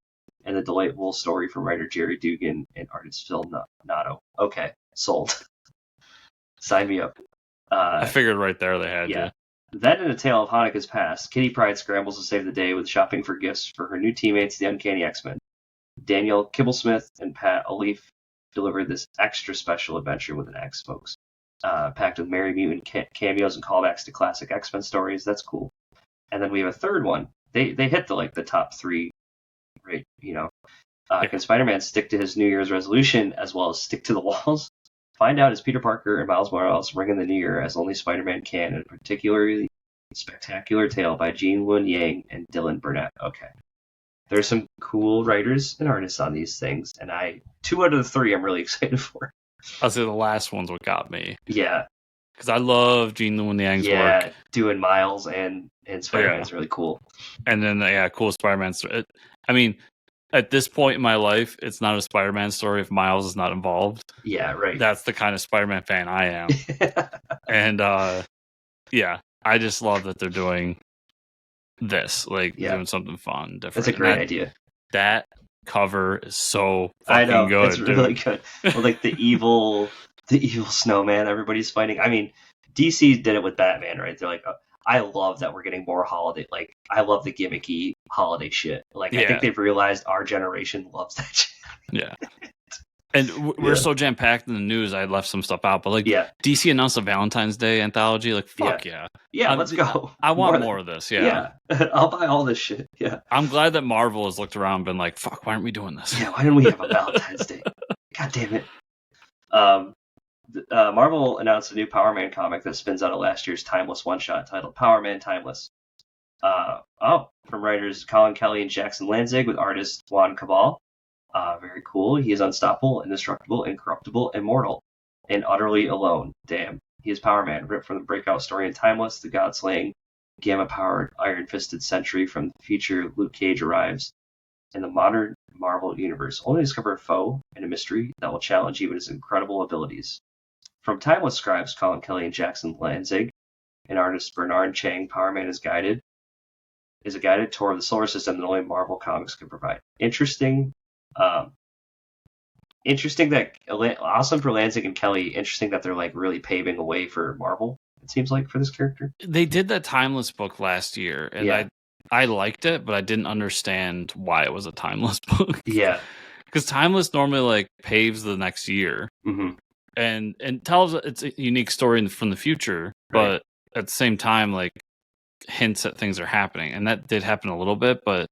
[SPEAKER 2] And the delightful story from writer Jerry Dugan and artist Phil Nato. Okay, sold. Sign me up.
[SPEAKER 1] I figured right there they had you.
[SPEAKER 2] Then in a tale of Hanukkah's past, Kitty Pryde scrambles to save the day with shopping for gifts for her new teammates, the Uncanny X-Men. Daniel Kibblesmith and Pat O'Leaf delivered this extra special adventure with an X, folks. Packed with Merry Mutant cameos and callbacks to classic X-Men stories. That's cool. And then we have a third one. They hit the top three. Right, can Spider-Man stick to his New Year's resolution as well as stick to the walls? Find out as Peter Parker and Miles Morales ring in the new year as only Spider-Man can in a particularly spectacular tale by Gene Luen Yang and Dylan Burnett. Okay. There's some cool writers and artists on these things, and 2 out of the 3 I'm really excited for.
[SPEAKER 1] I'll say the last one's what got me.
[SPEAKER 2] Yeah.
[SPEAKER 1] Because I love Gene Luen Yang's work.
[SPEAKER 2] Doing Miles and Spider-Man is really cool.
[SPEAKER 1] And then, cool Spider-Man story. I mean, at this point in my life, it's not a Spider-Man story if Miles is not involved.
[SPEAKER 2] Yeah, right.
[SPEAKER 1] That's the kind of Spider-Man fan I am. And, I just love that they're doing this, doing something fun, different.
[SPEAKER 2] That's a great idea.
[SPEAKER 1] That cover is so fucking good.
[SPEAKER 2] It's really good. Well, like the evil snowman everybody's fighting. I mean, DC did it with Batman, right? They're like, I love that we're getting more holiday. Like, I love the gimmicky holiday shit. Like, I think they've realized our generation loves that shit.
[SPEAKER 1] Yeah. And we're so jam packed in the news. I left some stuff out, but DC announced a Valentine's Day anthology. Like, fuck yeah,
[SPEAKER 2] let's go.
[SPEAKER 1] I want more of this. Yeah,
[SPEAKER 2] I'll buy all this shit. Yeah,
[SPEAKER 1] I'm glad that Marvel has looked around and been like, fuck, why aren't we doing this?
[SPEAKER 2] Yeah, why didn't we have a Valentine's Day? God damn it. Marvel announced a new Power Man comic that spins out of last year's Timeless one-shot titled Power Man Timeless. From writers Colin Kelly and Jackson Lanzig with artist Juan Cabal. Very cool. He is unstoppable, indestructible, incorruptible, immortal, and utterly alone. Damn. He is Power Man, ripped from the breakout story in Timeless, the god-slaying, gamma-powered, iron-fisted sentry from the future. Luke Cage arrives in the modern Marvel universe, only to discover a foe and a mystery that will challenge even his incredible abilities. From Timeless scribes Colin Kelly and Jackson Lanzig and artist Bernard Chang, Power Man is a guided tour of the solar system that only Marvel Comics can provide. Interesting that awesome for Lanzig and Kelly. Interesting that they're like really paving a way for Marvel. It seems like for this character.
[SPEAKER 1] They did that Timeless book last year, and I liked it, but I didn't understand why it was a Timeless book.
[SPEAKER 2] Yeah,
[SPEAKER 1] because Timeless normally like paves the next year, and tells it's a unique story from the future, but at the same time like hints at things are happening, and that did happen a little bit, but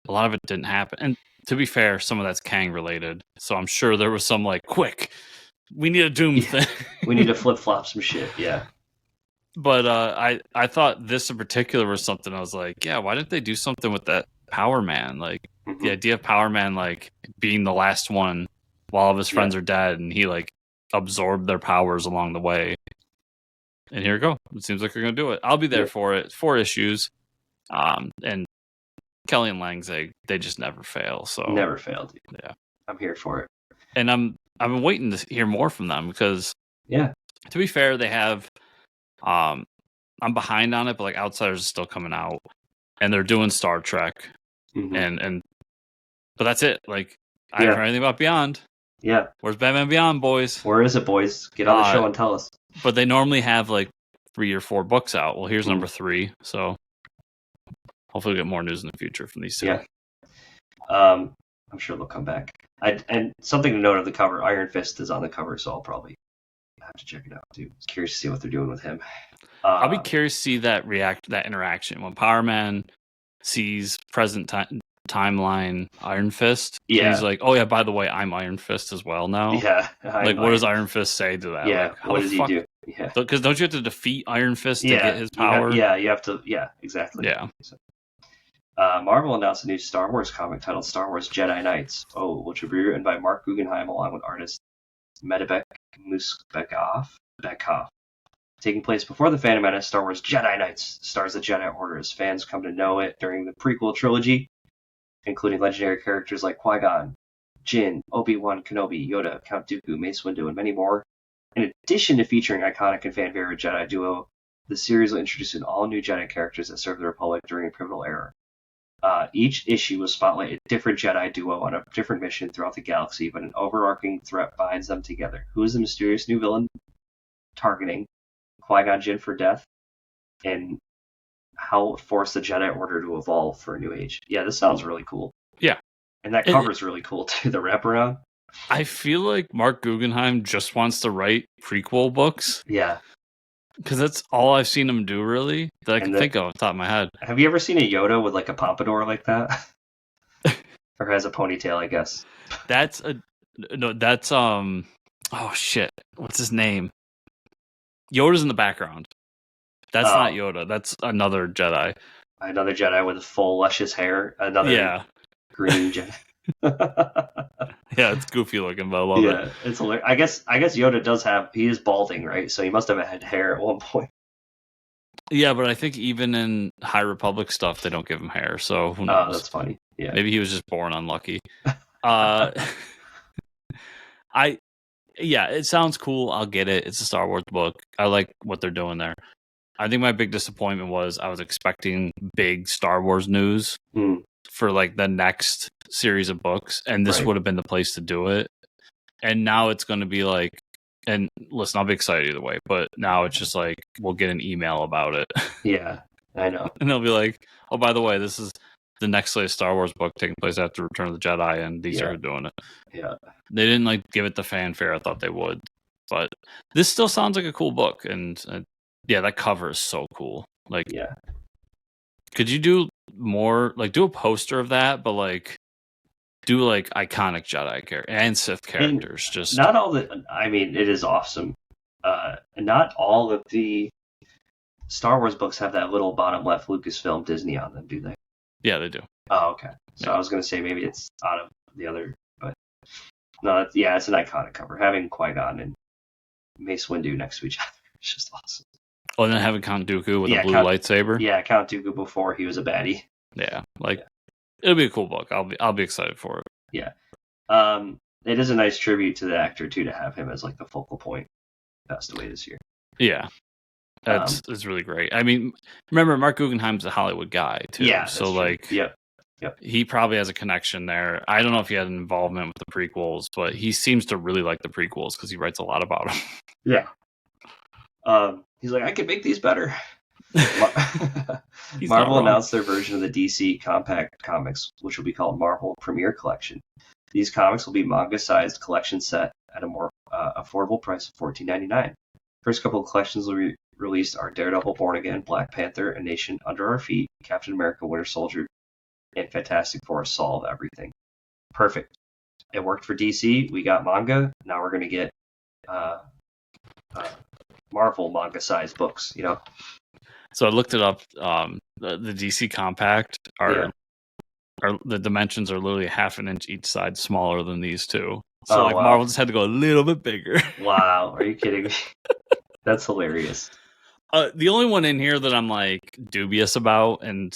[SPEAKER 1] a lot of it didn't happen. And to be fair, some of that's Kang related, so I'm sure there was some like, quick, we need a Doom thing.
[SPEAKER 2] We need to flip-flop some shit, yeah.
[SPEAKER 1] But I thought this in particular was something I was like, why didn't they do something with that Power Man? Like, the idea of Power Man, like, being the last one while all of his friends are dead, and he, like, absorbed their powers along the way. And here we go. It seems like they're going to do it. I'll be there for it. 4 issues. And Kelly and Lanzig, they just never fail. So
[SPEAKER 2] never failed.
[SPEAKER 1] Yeah,
[SPEAKER 2] I'm here for it.
[SPEAKER 1] And I've been waiting to hear more from them because,
[SPEAKER 2] to
[SPEAKER 1] be fair, they have. I'm behind on it, but like Outsiders is still coming out, and they're doing Star Trek, but that's it. Like I haven't heard anything about Beyond.
[SPEAKER 2] Yeah,
[SPEAKER 1] where's Batman Beyond, boys?
[SPEAKER 2] Where is it, boys? Get on the show and tell us.
[SPEAKER 1] But they normally have like 3 or 4 books out. Well, here's number 3, so hopefully we'll get more news in the future from these 2.
[SPEAKER 2] Yeah, I'm sure they'll come back. And something to note of the cover: Iron Fist is on the cover, so I'll probably have to check it out too. Curious to see what they're doing with him.
[SPEAKER 1] I'll be curious to see that interaction when Power Man sees present timeline Iron Fist.
[SPEAKER 2] Yeah,
[SPEAKER 1] he's like, "Oh yeah, by the way, I'm Iron Fist as well now."
[SPEAKER 2] Yeah,
[SPEAKER 1] like what does Iron Fist say to that?
[SPEAKER 2] Yeah,
[SPEAKER 1] like,
[SPEAKER 2] what does he do? Yeah,
[SPEAKER 1] because don't you have to defeat Iron Fist to get his power?
[SPEAKER 2] You have to. Yeah, exactly.
[SPEAKER 1] Yeah.
[SPEAKER 2] So, Marvel announced a new Star Wars comic titled Star Wars Jedi Knights, which will be written by Mark Guggenheim along with artist Medebek Muskbekov. Taking place before the Phantom Menace, Star Wars Jedi Knights stars the Jedi Order as fans come to know it during the prequel trilogy, including legendary characters like Qui-Gon, Jin, Obi-Wan Kenobi, Yoda, Count Dooku, Mace Windu, and many more. In addition to featuring iconic and fan-favorite Jedi duo, the series will introduce an all-new Jedi characters that serve the Republic during a pivotal era. Each issue will spotlight a different Jedi duo on a different mission throughout the galaxy, but an overarching threat binds them together. Who is the mysterious new villain targeting Qui-Gon Jinn for death, and how it forced the Jedi Order to evolve for a new age? Yeah, this sounds really cool.
[SPEAKER 1] Yeah.
[SPEAKER 2] And that cover's really cool, too, the wraparound.
[SPEAKER 1] I feel like Mark Guggenheim just wants to write prequel books.
[SPEAKER 2] Yeah.
[SPEAKER 1] Because that's all I've seen him do, really, that I can think of off the top of my head.
[SPEAKER 2] Have you ever seen a Yoda with, like, a pompadour like that? Or has a ponytail, I guess.
[SPEAKER 1] Oh, shit. What's his name? Yoda's in the background. That's not Yoda. That's another Jedi.
[SPEAKER 2] Another Jedi with full, luscious hair. green Jedi.
[SPEAKER 1] Yeah, it's goofy looking, but I love it.
[SPEAKER 2] Yeah, it's hilarious. I guess Yoda does he is balding, right? So he must have had hair at one point.
[SPEAKER 1] Yeah, but I think even in High Republic stuff, they don't give him hair, so who knows?
[SPEAKER 2] Oh, that's funny. Yeah.
[SPEAKER 1] Maybe he was just born unlucky. Yeah, it sounds cool. I'll get it. It's a Star Wars book. I like what they're doing there. I think my big disappointment was I was expecting big Star Wars news for like the next series of books, and this would have been the place to do it. And now it's going to be like, and listen, I'll be excited either way, but now it's just like, we'll get an email about it.
[SPEAKER 2] Yeah, I know.
[SPEAKER 1] And they'll be like, oh, by the way, this is the next latest Star Wars book taking place after Return of the Jedi, and these are doing it.
[SPEAKER 2] Yeah.
[SPEAKER 1] They didn't like give it the fanfare I thought they would, but this still sounds like a cool book, and yeah, that cover is so cool. Like,
[SPEAKER 2] yeah,
[SPEAKER 1] could you do more? Like, do a poster of that, but like, do like iconic Jedi characters and Sith characters.
[SPEAKER 2] And
[SPEAKER 1] just
[SPEAKER 2] not all the. I mean, it is awesome. Not all of the Star Wars books have that little bottom left Lucasfilm Disney on them, do they?
[SPEAKER 1] Yeah, they do.
[SPEAKER 2] Oh, okay. So I was going to say maybe it's out of the other, but no, it's an iconic cover. Having Qui-Gon and Mace Windu next to each other is just awesome.
[SPEAKER 1] Oh, and then having Count Dooku with a blue lightsaber.
[SPEAKER 2] Yeah, Count Dooku before he was a baddie.
[SPEAKER 1] Yeah, it'll be a cool book. I'll be excited for it.
[SPEAKER 2] Yeah. It is a nice tribute to the actor too to have him as like the focal point. Passed away this year.
[SPEAKER 1] Yeah. It's really great. I mean, remember Mark Guggenheim's a Hollywood guy too.
[SPEAKER 2] Yeah.
[SPEAKER 1] So like,
[SPEAKER 2] yep.
[SPEAKER 1] He probably has a connection there. I don't know if he had an involvement with the prequels, but he seems to really like the prequels because he writes a lot about them.
[SPEAKER 2] Yeah. He's like, I can make these better. Marvel announced their version of the DC Compact Comics, which will be called Marvel Premier Collection. These comics will be manga-sized collection set at a more affordable price of $14.99. First couple of collections will be released are Daredevil, Born Again, Black Panther, A Nation Under Our Feet, Captain America, Winter Soldier, and Fantastic Four: Solve Everything. Perfect. It worked for DC. We got manga. Now we're going to get Marvel manga-sized books, you know?
[SPEAKER 1] So I looked it up. The DC Compact the dimensions are literally half an inch each side smaller than these two. So wow. Marvel just had to go a little bit bigger.
[SPEAKER 2] Wow, are you kidding me? That's hilarious.
[SPEAKER 1] The only one in here that I'm like dubious about, and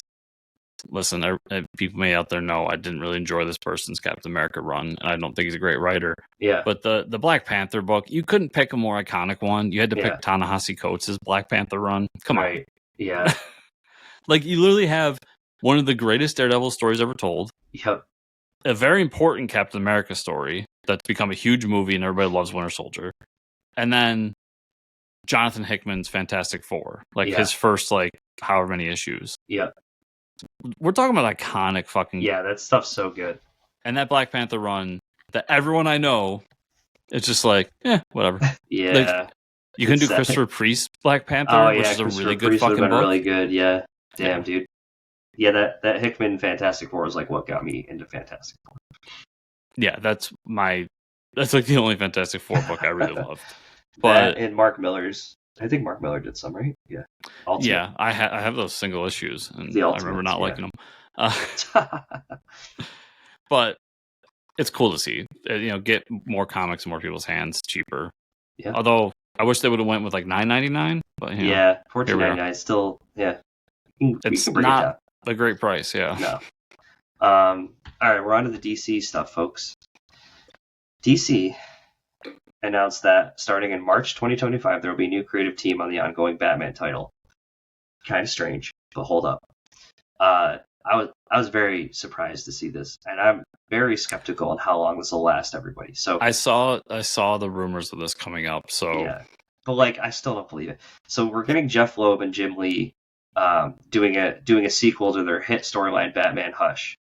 [SPEAKER 1] listen, people may out there know I didn't really enjoy this person's Captain America run, and I don't think he's a great writer.
[SPEAKER 2] Yeah.
[SPEAKER 1] But the Black Panther book, you couldn't pick a more iconic one. You had to pick Ta-Nehisi Coates' Black Panther run. Come on.
[SPEAKER 2] Yeah.
[SPEAKER 1] Like, you literally have one of the greatest Daredevil stories ever told.
[SPEAKER 2] Yep.
[SPEAKER 1] A very important Captain America story that's become a huge movie and everybody loves Winter Soldier. And then Jonathan Hickman's Fantastic Four. His first, however many issues.
[SPEAKER 2] Yep.
[SPEAKER 1] We're talking about iconic fucking...
[SPEAKER 2] Yeah, that stuff's so good.
[SPEAKER 1] And that Black Panther run, that everyone I know, it's just whatever.
[SPEAKER 2] Yeah.
[SPEAKER 1] You can do Christopher Priest's Black Panther, which is a really good fucking book.
[SPEAKER 2] Really good, yeah. Damn, dude. Yeah, that Hickman Fantastic Four is what got me into Fantastic Four.
[SPEAKER 1] Yeah, that's the only Fantastic Four book I really loved.
[SPEAKER 2] But and Mark Miller's, I think Mark Miller did some, right? Yeah. Ultimate.
[SPEAKER 1] Yeah, I have those single issues, and I remember not liking them. But it's cool to see, get more comics in more people's hands, cheaper.
[SPEAKER 2] Yeah.
[SPEAKER 1] Although I wish they would have went with $9.99. But
[SPEAKER 2] $14.99 still,
[SPEAKER 1] it's not a great price. Yeah.
[SPEAKER 2] No. All right, we're on to the DC stuff, folks. DC announced that starting in March 2025, there will be a new creative team on the ongoing Batman title. Kind of strange, but hold up. I was very surprised to see this, and I'm very skeptical on how long this will last, everybody. So
[SPEAKER 1] I saw the rumors of this coming up. So
[SPEAKER 2] yeah, but I still don't believe it. So we're getting Jeff Loeb and Jim Lee doing a sequel to their hit storyline Batman Hush,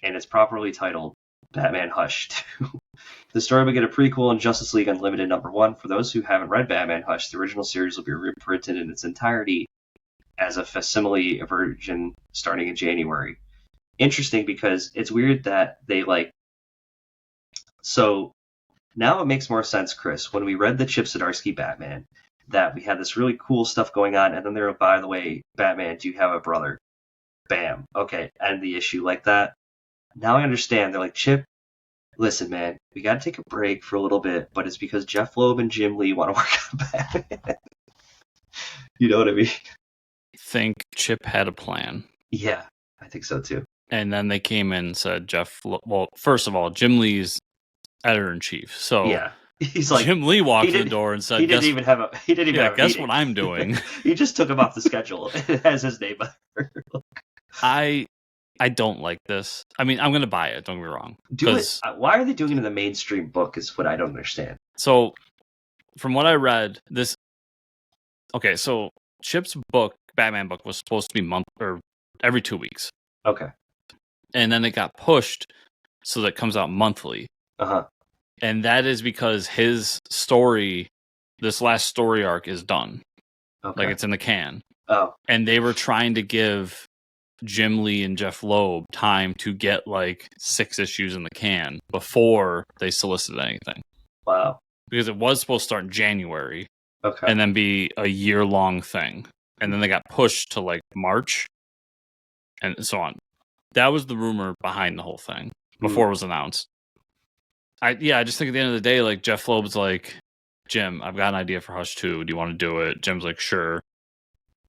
[SPEAKER 2] and it's properly titled Batman Hush 2. The story will get a prequel in Justice League Unlimited #1. For those who haven't read Batman Hush, the original series will be reprinted in its entirety as a facsimile version starting in January. Interesting, because it's weird that they so now it makes more sense, Chris, when we read the Chip Zdarsky Batman, that we had this really cool stuff going on, and then they're, by the way, Batman, do you have a brother? Bam. Okay, end the issue like that. Now I understand. They're like, Chip, listen, man, we got to take a break for a little bit, but it's because Jeff Loeb and Jim Lee want to work on Batman. You know what I mean?
[SPEAKER 1] I think Chip had a plan.
[SPEAKER 2] Yeah, I think so too.
[SPEAKER 1] And then they came in and said, well, first of all, Jim Lee's editor-in-chief. So
[SPEAKER 2] yeah. He's like,
[SPEAKER 1] Jim Lee walked in the door and said,
[SPEAKER 2] he didn't even have a
[SPEAKER 1] guess what I'm doing.
[SPEAKER 2] He just took him off the schedule. It has his name on it.
[SPEAKER 1] I don't like this. I mean, I'm going to buy it. Don't get me wrong.
[SPEAKER 2] Do it. Why are they doing it in the mainstream book is what I don't understand.
[SPEAKER 1] So, from what I read, so Chip's book, Batman book, was supposed to be every 2 weeks.
[SPEAKER 2] Okay.
[SPEAKER 1] And then it got pushed so that it comes out monthly.
[SPEAKER 2] Uh-huh.
[SPEAKER 1] And that is because his story, this last story arc, is done.
[SPEAKER 2] Okay.
[SPEAKER 1] Like, it's in the can.
[SPEAKER 2] Oh.
[SPEAKER 1] And they were trying to give Jim Lee and Jeff Loeb time to get like 6 issues in the can before they solicited anything.
[SPEAKER 2] Wow.
[SPEAKER 1] Because it was supposed to start in January.
[SPEAKER 2] Okay.
[SPEAKER 1] And then be a year-long thing. And then they got pushed to like March and so on. That was the rumor behind the whole thing before it was announced. I just think at the end of the day, like, Jeff Loeb's like, Jim, I've got an idea for Hush 2. Do you want to do it? Jim's like, sure.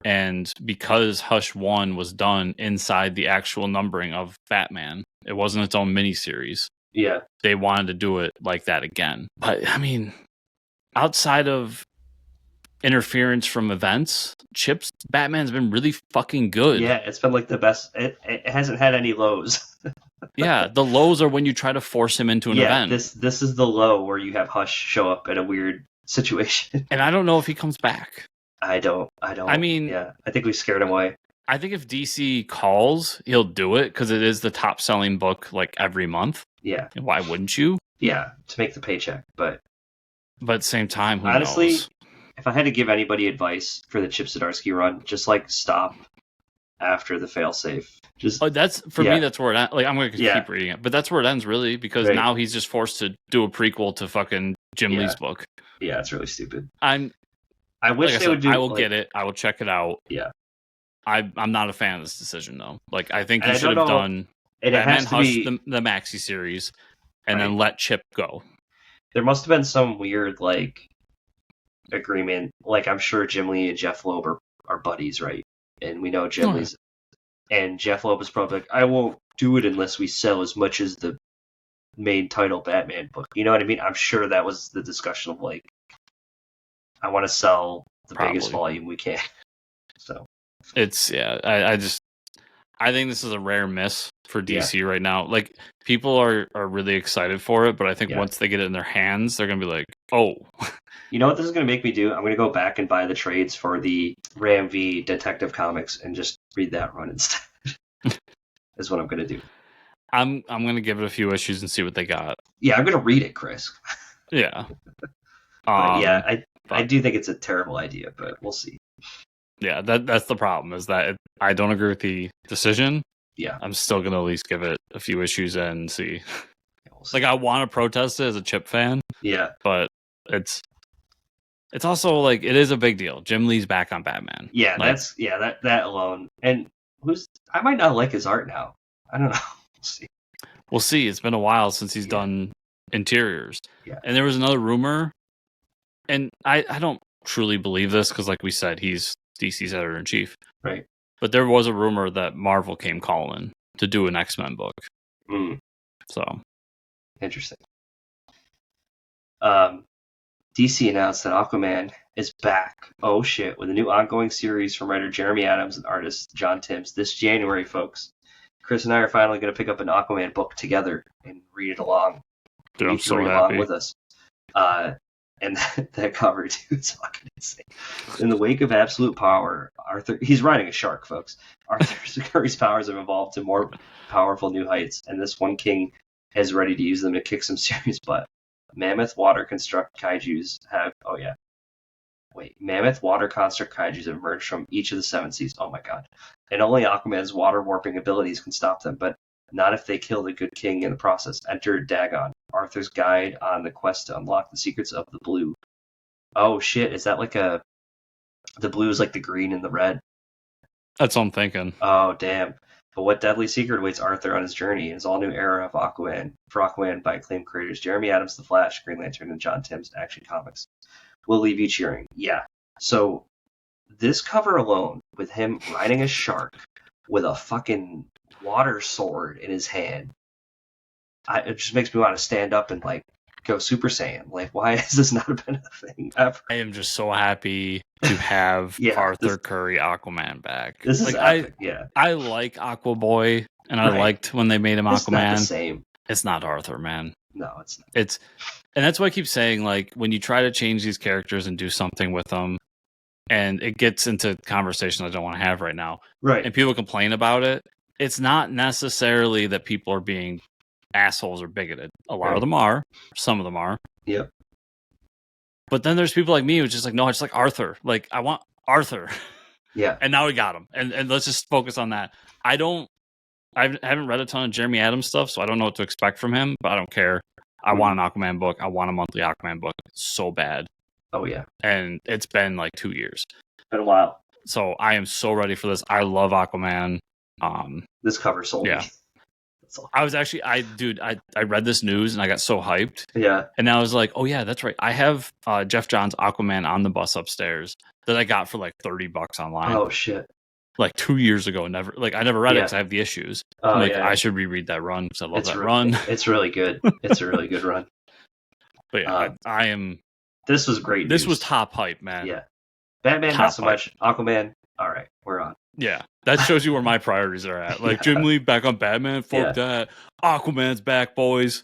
[SPEAKER 1] And because Hush 1 was done inside the actual numbering of Batman, it wasn't its own miniseries.
[SPEAKER 2] Yeah.
[SPEAKER 1] They wanted to do it like that again. But, I mean, outside of interference from events, Chip's Batman's been really fucking good.
[SPEAKER 2] Yeah, it's been like the best. It hasn't had any lows.
[SPEAKER 1] Yeah, the lows are when you try to force him into an event.
[SPEAKER 2] This is the low where you have Hush show up in a weird situation.
[SPEAKER 1] And I don't know if he comes back.
[SPEAKER 2] I don't. I mean, yeah, I think we scared him away.
[SPEAKER 1] I think if DC calls, he'll do it because it is the top selling book like every month.
[SPEAKER 2] Yeah.
[SPEAKER 1] And why wouldn't you?
[SPEAKER 2] Yeah, to make the paycheck. But
[SPEAKER 1] at the same time, who
[SPEAKER 2] honestly,
[SPEAKER 1] knows?
[SPEAKER 2] If I had to give anybody advice for the Chip Zdarsky run, just like stop after the failsafe. Just
[SPEAKER 1] that's for me. That's where it ends. Like, I'm going to keep reading it, but that's where it ends really because now he's just forced to do a prequel to fucking Jim Lee's book.
[SPEAKER 2] Yeah, it's really stupid.
[SPEAKER 1] I
[SPEAKER 2] wish they would do.
[SPEAKER 1] I will get it. I will check it out.
[SPEAKER 2] Yeah.
[SPEAKER 1] I'm not a fan of this decision though. Like, I think you should have done Batman Hush, the maxi series, and then let Chip go.
[SPEAKER 2] There must have been some weird like agreement. Like, I'm sure Jim Lee and Jeff Loeb are buddies, right? And we know Jim Lee's, and Jeff Loeb is probably like, I won't do it unless we sell as much as the main title Batman book. You know what I mean? I'm sure that was the discussion of like, I want to sell the biggest volume we can. So
[SPEAKER 1] it's I think this is a rare miss for DC right now. Like, people are really excited for it, but I think once they get it in their hands, they're gonna be like, oh.
[SPEAKER 2] You know what this is gonna make me do? I'm gonna go back and buy the trades for the Ram V Detective Comics and just read that run instead. Is what I'm gonna do.
[SPEAKER 1] I'm gonna give it a few issues and see what they got.
[SPEAKER 2] Yeah, I'm gonna read it, Chris.
[SPEAKER 1] Yeah.
[SPEAKER 2] I do think it's a terrible idea, but we'll see.
[SPEAKER 1] Yeah, that's the problem, is that I don't agree with the decision.
[SPEAKER 2] Yeah.
[SPEAKER 1] I'm still going to at least give it a few issues and see. Like, I want to protest it as a Chip fan.
[SPEAKER 2] Yeah.
[SPEAKER 1] But it's also, like, it is a big deal. Jim Lee's back on Batman.
[SPEAKER 2] Yeah, like, that alone. And I might not like his art now. I don't know. We'll see.
[SPEAKER 1] We'll see. It's been a while since he's done interiors.
[SPEAKER 2] Yeah.
[SPEAKER 1] And there was another rumor, and I don't truly believe this because, like we said, he's DC's editor-in-chief.
[SPEAKER 2] Right.
[SPEAKER 1] But there was a rumor that Marvel came calling to do an X-Men book. So.
[SPEAKER 2] Interesting. DC announced that Aquaman is back. Oh shit, with a new ongoing series from writer Jeremy Adams and artist John Timms this January, folks. Chris and I are finally going to pick up an Aquaman book together and read it along.
[SPEAKER 1] Dude, I'm so happy.
[SPEAKER 2] Along with us. And that cover, dude, is fucking insane. In the wake of absolute power, he's riding a shark, folks. Arthur Curry's powers have evolved to more powerful new heights, and this one king is ready to use them to kick some serious butt. Mammoth water construct kaijus have... Oh, yeah. Wait. Mammoth water construct kaijus have emerged from each of the 7 seas. Oh, my God. And only Aquaman's water warping abilities can stop them, but not if they kill the good king in the process. Enter Dagon, Arthur's guide on the quest to unlock the secrets of the blue. Oh, shit. Is that like the blue is like the green and the red?
[SPEAKER 1] That's what I'm thinking.
[SPEAKER 2] Oh, damn. But what deadly secret awaits Arthur on his journey in his all-new era of Aquaman, for Aquaman by acclaimed creators Jeremy Adams, The Flash, Green Lantern, and John Timms Action Comics, will leave you cheering. Yeah. So this cover alone, with him riding a shark with a fucking water sword in his hand, it just makes me want to stand up and like go Super Saiyan. Like, why has this not been a thing ever?
[SPEAKER 1] I am just so happy to have Arthur Curry Aquaman back.
[SPEAKER 2] This is epic,
[SPEAKER 1] I like Aquaboy, and I liked when they made him Aquaman. It's
[SPEAKER 2] not the same.
[SPEAKER 1] It's not Arthur, man.
[SPEAKER 2] No, it's not.
[SPEAKER 1] And that's why I keep saying, like, when you try to change these characters and do something with them, and it gets into conversation I don't want to have right now,
[SPEAKER 2] right?
[SPEAKER 1] And people complain about it. It's not necessarily that people are being assholes or bigoted. A lot of them are. Some of them are.
[SPEAKER 2] Yep.
[SPEAKER 1] But then there's people like me who's just like, no, I just like Arthur. Like, I want Arthur.
[SPEAKER 2] Yeah.
[SPEAKER 1] And now we got him. And let's just focus on that. I haven't read a ton of Jeremy Adams stuff, so I don't know what to expect from him, but I don't care. I want an Aquaman book. I want a monthly Aquaman book so bad.
[SPEAKER 2] Oh, yeah.
[SPEAKER 1] And it's been like 2 years.
[SPEAKER 2] It's been a while.
[SPEAKER 1] So I am so ready for this. I love Aquaman.
[SPEAKER 2] This cover sold me.
[SPEAKER 1] I was actually, I read this news and I got so hyped.
[SPEAKER 2] Yeah.
[SPEAKER 1] And I was like, oh yeah, that's right. I have Jeff Johns' Aquaman Omnibus upstairs that I got for like $30 online.
[SPEAKER 2] Oh shit.
[SPEAKER 1] Like 2 years ago. I never read it because I have the issues. I should reread that run because I love that run.
[SPEAKER 2] It's really good. It's a really good run.
[SPEAKER 1] But yeah, I am.
[SPEAKER 2] This was great.
[SPEAKER 1] This was top hype, man.
[SPEAKER 2] Yeah. Batman, not so much. Aquaman, all right, we're on.
[SPEAKER 1] Yeah, that shows you where my priorities are at. Like, Jim Lee back on Batman, fuck that. Aquaman's back, boys.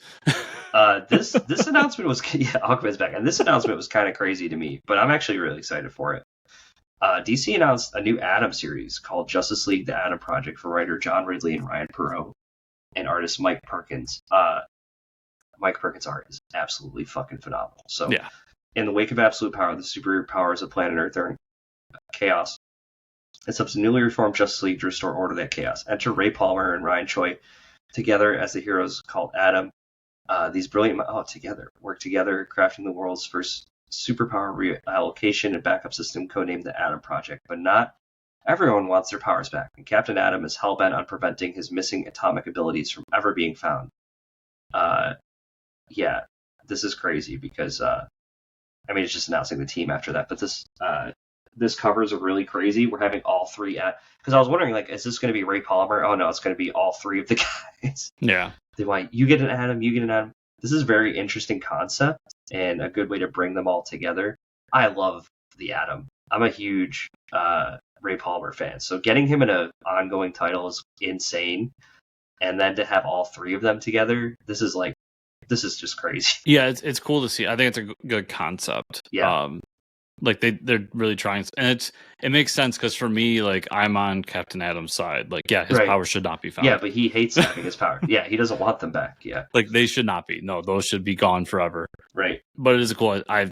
[SPEAKER 2] This announcement was Aquaman's back, and this announcement was kind of crazy to me, but I'm actually really excited for it. DC announced a new Atom series called Justice League: The Atom Project for writer John Ridley and Ryan Perot and artist Mike Perkins. Mike Perkins' art is absolutely fucking phenomenal. So, in the wake of absolute power, the superior powers of planet Earth are in chaos. It's up to newly reformed Justice League to restore order to that chaos. Enter Ray Palmer and Ryan Choi together as the heroes called Atom. These brilliant work together, crafting the world's first superpower reallocation and backup system, codenamed the Atom Project. But not everyone wants their powers back, and Captain Atom is hellbent on preventing his missing atomic abilities from ever being found. This is crazy because it's just announcing the team after that. But this covers are really crazy. We're having all three because I was wondering, like, is this going to be Ray Palmer? Oh no, it's going to be all three of the guys.
[SPEAKER 1] Yeah.
[SPEAKER 2] They want you get an Atom, you get an Atom. This is a very interesting concept and a good way to bring them all together. I love the Atom. I'm a huge Ray Palmer fan, so getting him in an ongoing title is insane. And then to have all three of them together, this is just crazy.
[SPEAKER 1] Yeah, it's cool to see. I think it's a good concept.
[SPEAKER 2] Yeah.
[SPEAKER 1] Like they're really trying, and it makes sense because for me, like, I'm on Captain Adam's side. Like, yeah, his power should not be found.
[SPEAKER 2] Yeah, but he hates having his power. Yeah, he doesn't want them back. Yeah,
[SPEAKER 1] like they should not be. No, those should be gone forever.
[SPEAKER 2] Right.
[SPEAKER 1] But it is cool. I've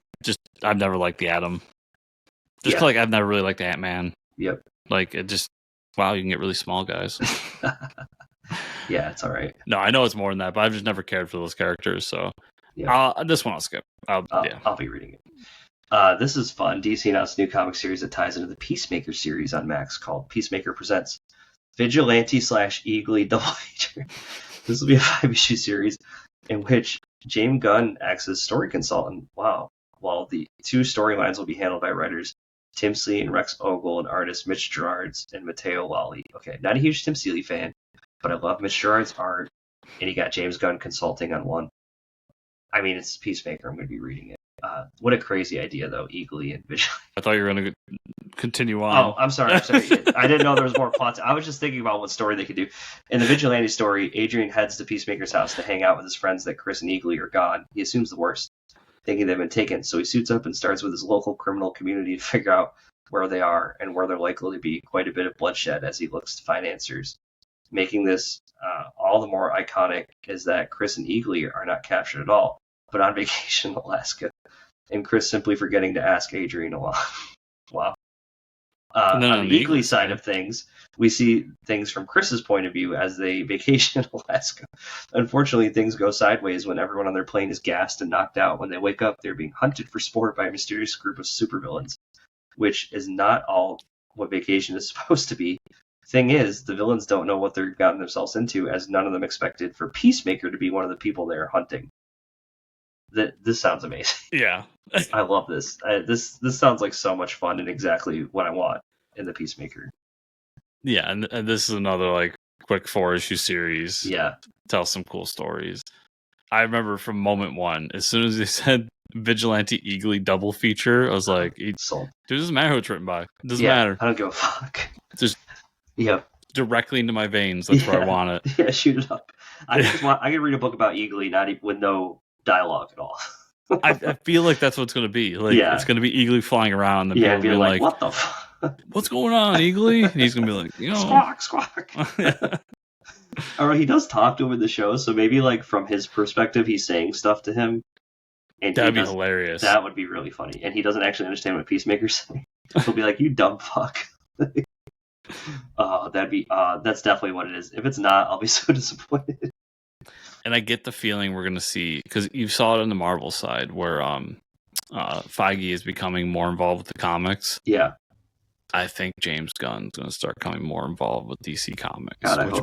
[SPEAKER 1] never liked the Atom. Just like I've never really liked the Ant-Man.
[SPEAKER 2] Yep.
[SPEAKER 1] Like it just you can get really small guys.
[SPEAKER 2] Yeah, it's all right.
[SPEAKER 1] No, I know it's more than that, but I've just never cared for those characters. So this one I'll skip. I'll
[SPEAKER 2] be reading it. This is fun. DC announced a new comic series that ties into the Peacemaker series on Max called Peacemaker Presents Vigilante / Eagly Double Feature. This will be a 5-issue series in which James Gunn acts as story consultant. Wow. While the two storylines will be handled by writers Tim Seeley and Rex Ogle and artists Mitch Gerards and Matteo Lolli. Okay, not a huge Tim Seeley fan, but I love Mitch Gerard's art, and you got James Gunn consulting on one. I mean, it's Peacemaker. I'm going to be reading it. What a crazy idea, though, Eagly and Vigilante.
[SPEAKER 1] I thought you were going to continue on.
[SPEAKER 2] Oh, I'm sorry. I didn't know there was more plots. I was just thinking about what story they could do. In the Vigilante story, Adrian heads to Peacemaker's house to hang out with his friends that Chris and Eagly are gone. He assumes the worst, thinking they've been taken, so he suits up and starts with his local criminal community to figure out where they are and where they're likely to be quite a bit of bloodshed as he looks to find answers. Making this all the more iconic is that Chris and Eagly are not captured at all, but on vacation in Alaska, and Chris simply forgetting to ask Adrian along. Wow. On the Eagly side of things, we see things from Chris's point of view as they vacation in Alaska. Unfortunately, things go sideways when everyone on their plane is gassed and knocked out. When they wake up, they're being hunted for sport by a mysterious group of supervillains, which is not all what vacation is supposed to be. thing is, the villains don't know what they've gotten themselves into, as none of them expected for Peacemaker to be one of the people they're hunting. This sounds amazing.
[SPEAKER 1] Yeah.
[SPEAKER 2] I love this. This sounds like so much fun and exactly what I want in the Peacemaker.
[SPEAKER 1] Yeah, and this is another like quick 4-issue series.
[SPEAKER 2] Yeah.
[SPEAKER 1] Tell some cool stories. I remember from moment one, as soon as they said Vigilante Eagly double feature, I was like, dude, it doesn't matter who it's written by. It doesn't matter.
[SPEAKER 2] I don't give a fuck.
[SPEAKER 1] Just directly into my veins. That's where I want it.
[SPEAKER 2] Yeah, shoot it up. I can read a book about Eagly with no dialogue at all.
[SPEAKER 1] I feel like that's what it's going to be. Like, it's going to be Eagly flying around. And people
[SPEAKER 2] be like, what the fuck?
[SPEAKER 1] What's going on, Eagly? And he's going to be like,
[SPEAKER 2] squawk, squawk. Or he does talk to him in the show, so maybe like from his perspective, he's saying stuff to him. And
[SPEAKER 1] that'd be hilarious.
[SPEAKER 2] That would be really funny. And he doesn't actually understand what Peacemaker's saying. He'll be like, you dumb fuck. That's definitely what it is. If it's not, I'll be so disappointed.
[SPEAKER 1] And I get the feeling we're going to see, because you saw it on the Marvel side, where Feige is becoming more involved with the comics.
[SPEAKER 2] Yeah. I
[SPEAKER 1] think James Gunn's going to start becoming more involved with DC Comics,
[SPEAKER 2] which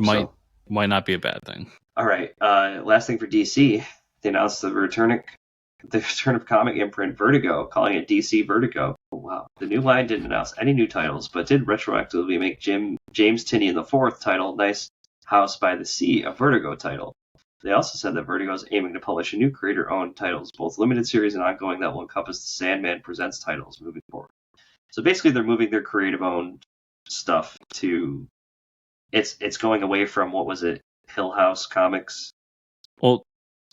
[SPEAKER 1] might not be a bad thing.
[SPEAKER 2] All right. Last thing for DC, they announced the return of comic imprint Vertigo, calling it DC Vertigo. Oh, wow. The new line didn't announce any new titles, but did retroactively make James Tynion the fourth title, Nice House by the Sea, a Vertigo title. They also said that Vertigo is aiming to publish a new creator-owned titles, both limited series and ongoing, that will encompass the Sandman Presents titles moving forward. So basically, they're moving their creative-owned stuff to... It's going away from, what was it, Hill House Comics?
[SPEAKER 1] Well...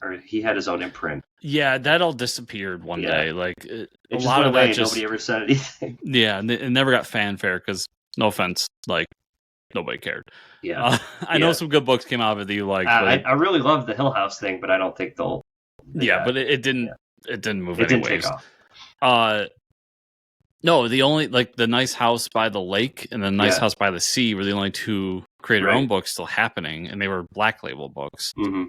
[SPEAKER 2] Or he had his own imprint.
[SPEAKER 1] Yeah, that all disappeared one day. Like,
[SPEAKER 2] a lot of that nobody ever said anything.
[SPEAKER 1] Yeah, and it never got fanfare, because, no offense, like, nobody cared.
[SPEAKER 2] Yeah,
[SPEAKER 1] I know some good books came out of it that you liked.
[SPEAKER 2] I really love the Hill House thing, but I don't think they'll.
[SPEAKER 1] But it didn't. Yeah. It didn't move.
[SPEAKER 2] It didn't take off.
[SPEAKER 1] No, the only the Nice House by the Lake and the Nice House by the Sea were the only two creator-owned books still happening, and they were Black Label books.
[SPEAKER 2] Mm-hmm.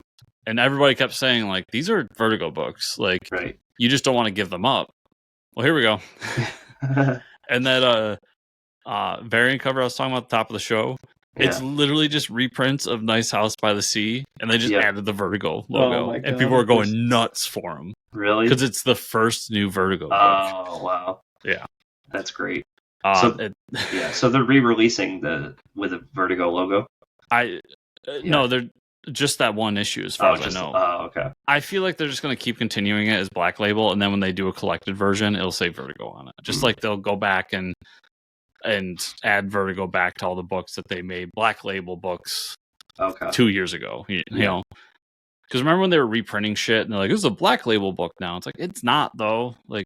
[SPEAKER 1] And everybody kept saying like, these are Vertigo books. Like, you just don't want to give them up. Well, here we go. And that variant cover I was talking about at the top of the show. It's literally just reprints of Nice House by the Sea, and they just added the Vertigo logo, and people are going nuts for them.
[SPEAKER 2] Really?
[SPEAKER 1] Because it's the first new Vertigo book.
[SPEAKER 2] Oh, wow.
[SPEAKER 1] Yeah.
[SPEAKER 2] That's great. So they're re-releasing with a Vertigo logo?
[SPEAKER 1] No, they're just that one issue, as far as I know.
[SPEAKER 2] Oh, okay.
[SPEAKER 1] I feel like they're just going to keep continuing it as Black Label, and then when they do a collected version, it'll say Vertigo on it. Just like they'll go back and add Vertigo back to all the books that they made Black Label books 2 years ago. You know, because remember when they were reprinting shit and they're like, "This is a Black Label book now." It's like, it's not though. Like,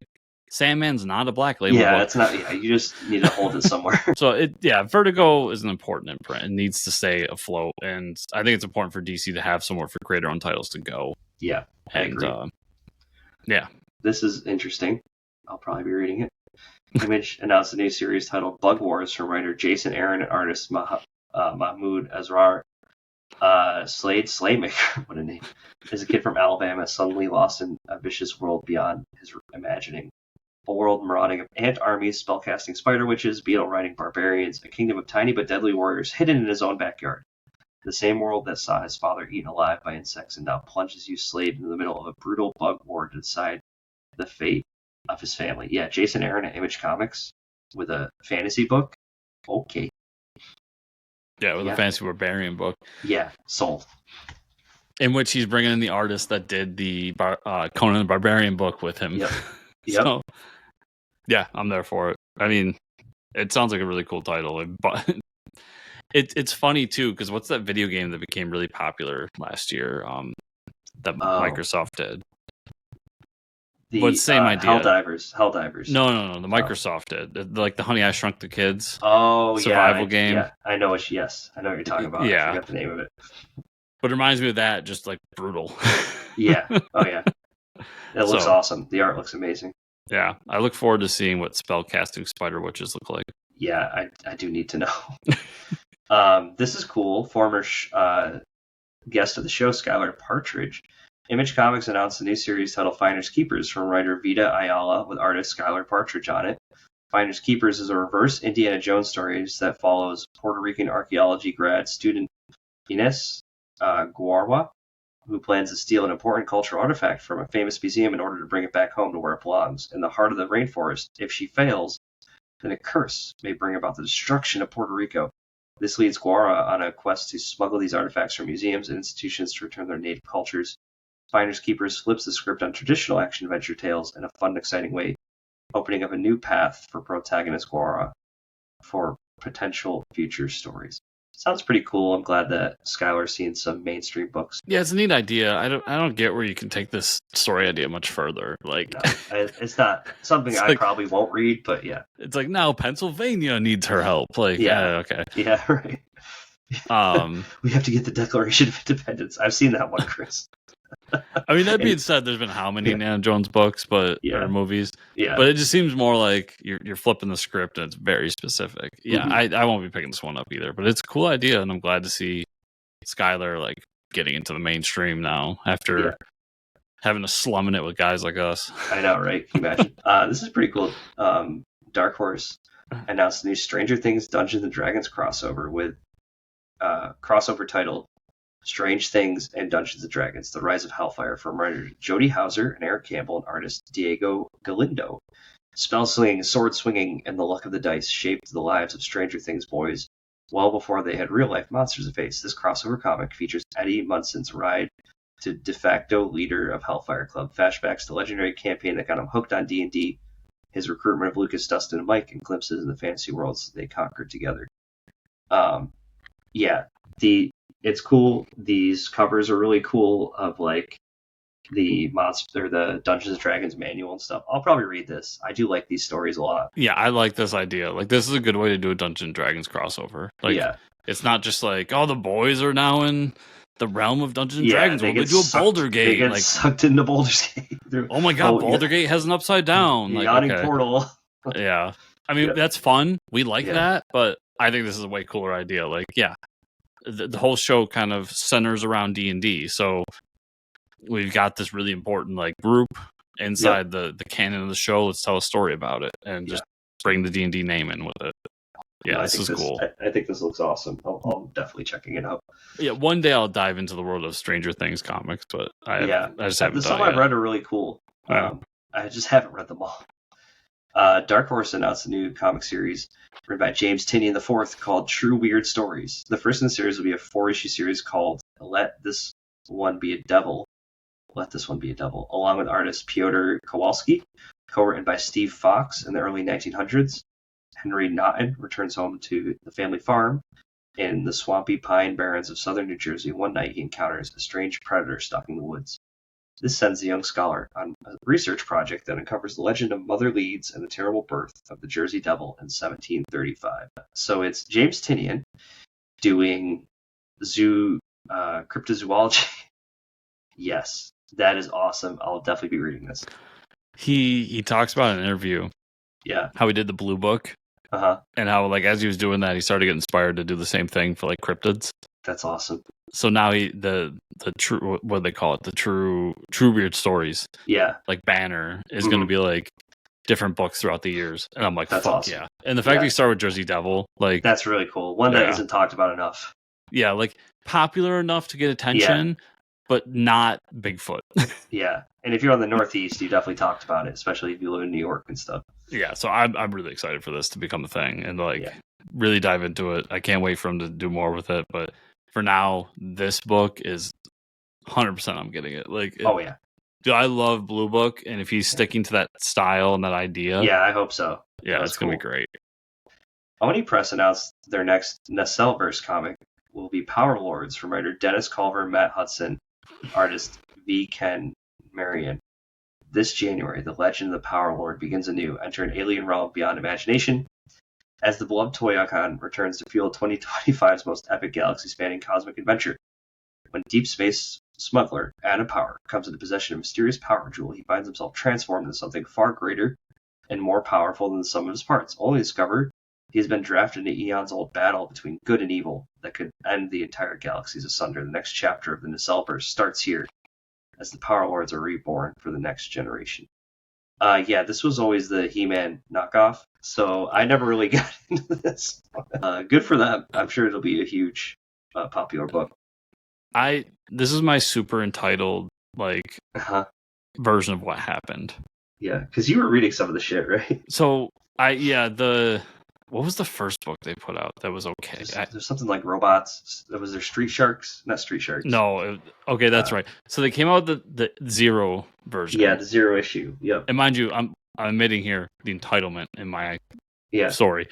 [SPEAKER 1] Sandman's not a Black Label book.
[SPEAKER 2] Yeah, it's not. Yeah, you just need to hold it somewhere.
[SPEAKER 1] So Vertigo is an important imprint. It needs to stay afloat, and I think it's important for DC to have somewhere for creator-owned titles to go.
[SPEAKER 2] Yeah, I agree.
[SPEAKER 1] This
[SPEAKER 2] is interesting. I'll probably be reading it. Image announced a new series titled Bug Wars from writer Jason Aaron and artist Mahmoud Asrar. Slade Slaymaker, what a name, is a kid from Alabama suddenly lost in a vicious world beyond his imagining. A world marauding of ant armies, spellcasting spider witches, beetle-riding barbarians, a kingdom of tiny but deadly warriors hidden in his own backyard. The same world that saw his father eaten alive by insects and now plunges you Slade into the middle of a brutal bug war to decide the fate of his family. Yeah, Jason Aaron at Image Comics with a fantasy book. Okay.
[SPEAKER 1] Yeah, with a fantasy barbarian book.
[SPEAKER 2] Yeah, sold.
[SPEAKER 1] In which he's bringing in the artist that did the Conan the Barbarian book with him.
[SPEAKER 2] Yep.
[SPEAKER 1] So, yeah, I'm there for it. I mean, it sounds like a really cool title, but it's funny too, because what's that video game that became really popular last year? That Microsoft did. But same idea.
[SPEAKER 2] Helldivers.
[SPEAKER 1] No. The Microsoft did. Like the Honey I Shrunk the Kids.
[SPEAKER 2] Oh,
[SPEAKER 1] survival game.
[SPEAKER 2] Yeah, I know what. Yes, I know what you're talking about.
[SPEAKER 1] Yeah,
[SPEAKER 2] I forgot the name of it.
[SPEAKER 1] But it reminds me of that, just like brutal.
[SPEAKER 2] Yeah. Oh yeah. It looks awesome. The art looks amazing.
[SPEAKER 1] Yeah, I look forward to seeing what spellcasting spider witches look like.
[SPEAKER 2] Yeah, I do need to know. This is cool. Former guest of the show, Skylar Partridge. Image Comics announced a new series titled Finders Keepers from writer Vita Ayala with artist Skylar Partridge on it. Finders Keepers is a reverse Indiana Jones story that follows Puerto Rican archaeology grad student Inés Guarwa, who plans to steal an important cultural artifact from a famous museum in order to bring it back home to where it belongs, in the heart of the rainforest. If she fails, then a curse may bring about the destruction of Puerto Rico. This leads Guara on a quest to smuggle these artifacts from museums and institutions to return their native cultures. Finders Keepers flips the script on traditional action-adventure tales in a fun and exciting way, opening up a new path for protagonist Guara for potential future stories. Sounds pretty cool. I'm glad that Skylar's seen some mainstream books.
[SPEAKER 1] Yeah, it's a neat idea. I don't get where you can take this story idea much further. Like,
[SPEAKER 2] no, it's not something I probably won't read, but yeah,
[SPEAKER 1] it's like now Pennsylvania needs her help. Like, okay,
[SPEAKER 2] yeah, right. We have to get the Declaration of Independence. I've seen that one, Chris.
[SPEAKER 1] I mean, that being said, there's been how many Indiana Jones books, or movies? Yeah, but it just seems more like you're flipping the script and it's very specific. Yeah, I won't be picking this one up either, but it's a cool idea, and I'm glad to see Skylar like getting into the mainstream now after having to slum in it with guys like us.
[SPEAKER 2] I know, right? Can you imagine? This is pretty cool. Dark Horse announced a new Stranger Things Dungeons and Dragons crossover with crossover title Strange Things and Dungeons and Dragons: The Rise of Hellfire, from writer Jody Houser and Eric Campbell and artist Diego Galindo. Spell slinging, sword swinging, and the luck of the dice shaped the lives of Stranger Things boys well before they had real-life monsters to face. This crossover comic features Eddie Munson's ride to de facto leader of Hellfire Club, flashbacks to legendary campaign that got him hooked on D&D, his recruitment of Lucas, Dustin, and Mike, and glimpses in the fantasy worlds they conquered together. It's cool. These covers are really cool of like the monster, the Dungeons and Dragons manual and stuff. I'll probably read this. I do like these stories a lot.
[SPEAKER 1] Yeah, I like this idea. Like, this is a good way to do a Dungeons and Dragons crossover. Like, it's not just like, oh, the boys are now in the realm of Dungeons and Dragons. We'll do a Boulder Gate.
[SPEAKER 2] They get sucked into Boulder's Gate.
[SPEAKER 1] Oh my god, Boulder Gate has an upside down.
[SPEAKER 2] Like, yawning portal.
[SPEAKER 1] Yeah. I mean, that's fun. We like that, but I think this is a way cooler idea. Like, the whole show kind of centers around D&D. So we've got this really important like group inside the canon of the show. Let's tell a story about it and just bring the D&D name in with it. Yeah, this is cool.
[SPEAKER 2] I think this looks awesome. I'm definitely checking it out.
[SPEAKER 1] Yeah, one day I'll dive into the world of Stranger Things comics, but I just haven't.
[SPEAKER 2] Some I've read are really cool. I just haven't read them all. Dark Horse announced a new comic series written by James Tynion IV called True Weird Stories. The first in the series will be a 4-issue series called Let This One Be a Devil, along with artist Piotr Kowalski, co-written by Steve Fox in the early 1900s. Henry Naughton returns home to the family farm in the swampy pine barrens of southern New Jersey. One night he encounters a strange predator stalking the woods. This sends the young scholar on a research project that uncovers the legend of Mother Leeds and the terrible birth of the Jersey Devil in 1735. So it's James Tynion doing cryptozoology. Yes, that is awesome. I'll definitely be reading this.
[SPEAKER 1] He talks about in an interview how he did the Blue Book. And how, like, as he was doing that, he started getting inspired to do the same thing for like cryptids.
[SPEAKER 2] That's awesome.
[SPEAKER 1] So now the true, what do they call it? The true weird stories.
[SPEAKER 2] Yeah.
[SPEAKER 1] Like banner is going to be like different books throughout the years, and I'm like, that's fuck awesome. Yeah. And the fact that you start with Jersey Devil, like,
[SPEAKER 2] that's really cool. One that isn't talked about enough.
[SPEAKER 1] Yeah, like popular enough to get attention, but not Bigfoot.
[SPEAKER 2] Yeah. And if you're on the Northeast, you definitely talked about it, especially if you live in New York and stuff.
[SPEAKER 1] Yeah, so I'm really excited for this to become a thing and really dive into it. I can't wait for him to do more with it, but for now, this book is 100% I'm getting it. Like, dude, I love Blue Book, and if he's sticking to that style and that idea,
[SPEAKER 2] I hope so.
[SPEAKER 1] Yeah, it's gonna be great.
[SPEAKER 2] Oni Press announced their next Nesselverse comic will be Power Lords from writer Dennis Culver, Matt Hudson, artist V. Ken Marion. This January, the legend of the Power Lord begins anew. Enter an alien realm beyond imagination as the beloved toy icon returns to fuel 2025's most epic galaxy-spanning cosmic adventure. When deep space smuggler Adam Power comes into possession of a mysterious power jewel, he finds himself transformed into something far greater and more powerful than the sum of his parts. Only to discover he has been drafted into eons-old battle between good and evil that could end the entire galaxies asunder. The next chapter of the Nesselverse starts here, as the Power Lords are reborn for the next generation. Yeah, this was always the He-Man knockoff, so I never really got into this. Good for them. I'm sure it'll be a huge popular book.
[SPEAKER 1] This is my super entitled version of what happened.
[SPEAKER 2] Yeah, because you were reading some of the shit, right?
[SPEAKER 1] So what was the first book they put out that was okay?
[SPEAKER 2] There's something like robots. Was there Street Sharks? Not Street Sharks.
[SPEAKER 1] No. Okay, that's right. So they came out with the Zero version.
[SPEAKER 2] Yeah, the Zero issue. Yep.
[SPEAKER 1] And mind you, I'm admitting here the entitlement in my story.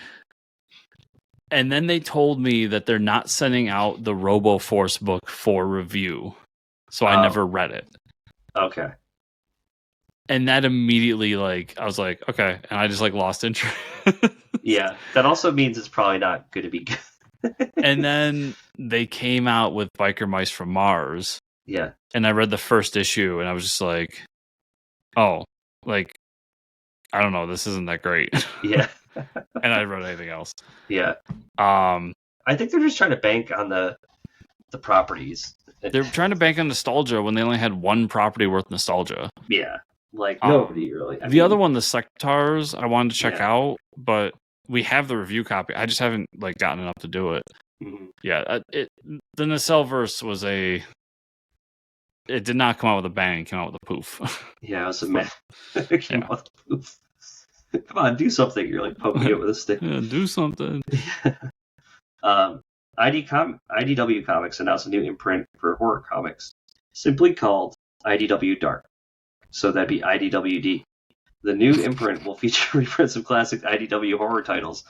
[SPEAKER 1] And then they told me that they're not sending out the Robo Force book for review. So I never read it.
[SPEAKER 2] Okay.
[SPEAKER 1] And that immediately, I was like, okay. And I just, lost interest.
[SPEAKER 2] Yeah. That also means it's probably not going to be good.
[SPEAKER 1] And then they came out with Biker Mice from Mars.
[SPEAKER 2] Yeah.
[SPEAKER 1] And I read the first issue, and I was just like, oh, I don't know. This isn't that great.
[SPEAKER 2] Yeah.
[SPEAKER 1] And I read anything else.
[SPEAKER 2] Yeah. I think they're just trying to bank on the properties.
[SPEAKER 1] They're trying to bank on nostalgia when they only had one property worth nostalgia.
[SPEAKER 2] Yeah. Nobody really.
[SPEAKER 1] The other one, the Sectars, I wanted to check out, but we have the review copy. I just haven't gotten enough to do it.
[SPEAKER 2] Mm-hmm.
[SPEAKER 1] Yeah, the Nacelle-verse was it did not come out with a bang. It came out with a poof.
[SPEAKER 2] Yeah, it was a mess. It came out with a poof. Come on, do something. You're poking it with a stick.
[SPEAKER 1] Yeah, do something.
[SPEAKER 2] IDW Comics announced a new imprint for horror comics, simply called IDW Dark. So that'd be IDWD. The new imprint will feature reprints of classic IDW horror titles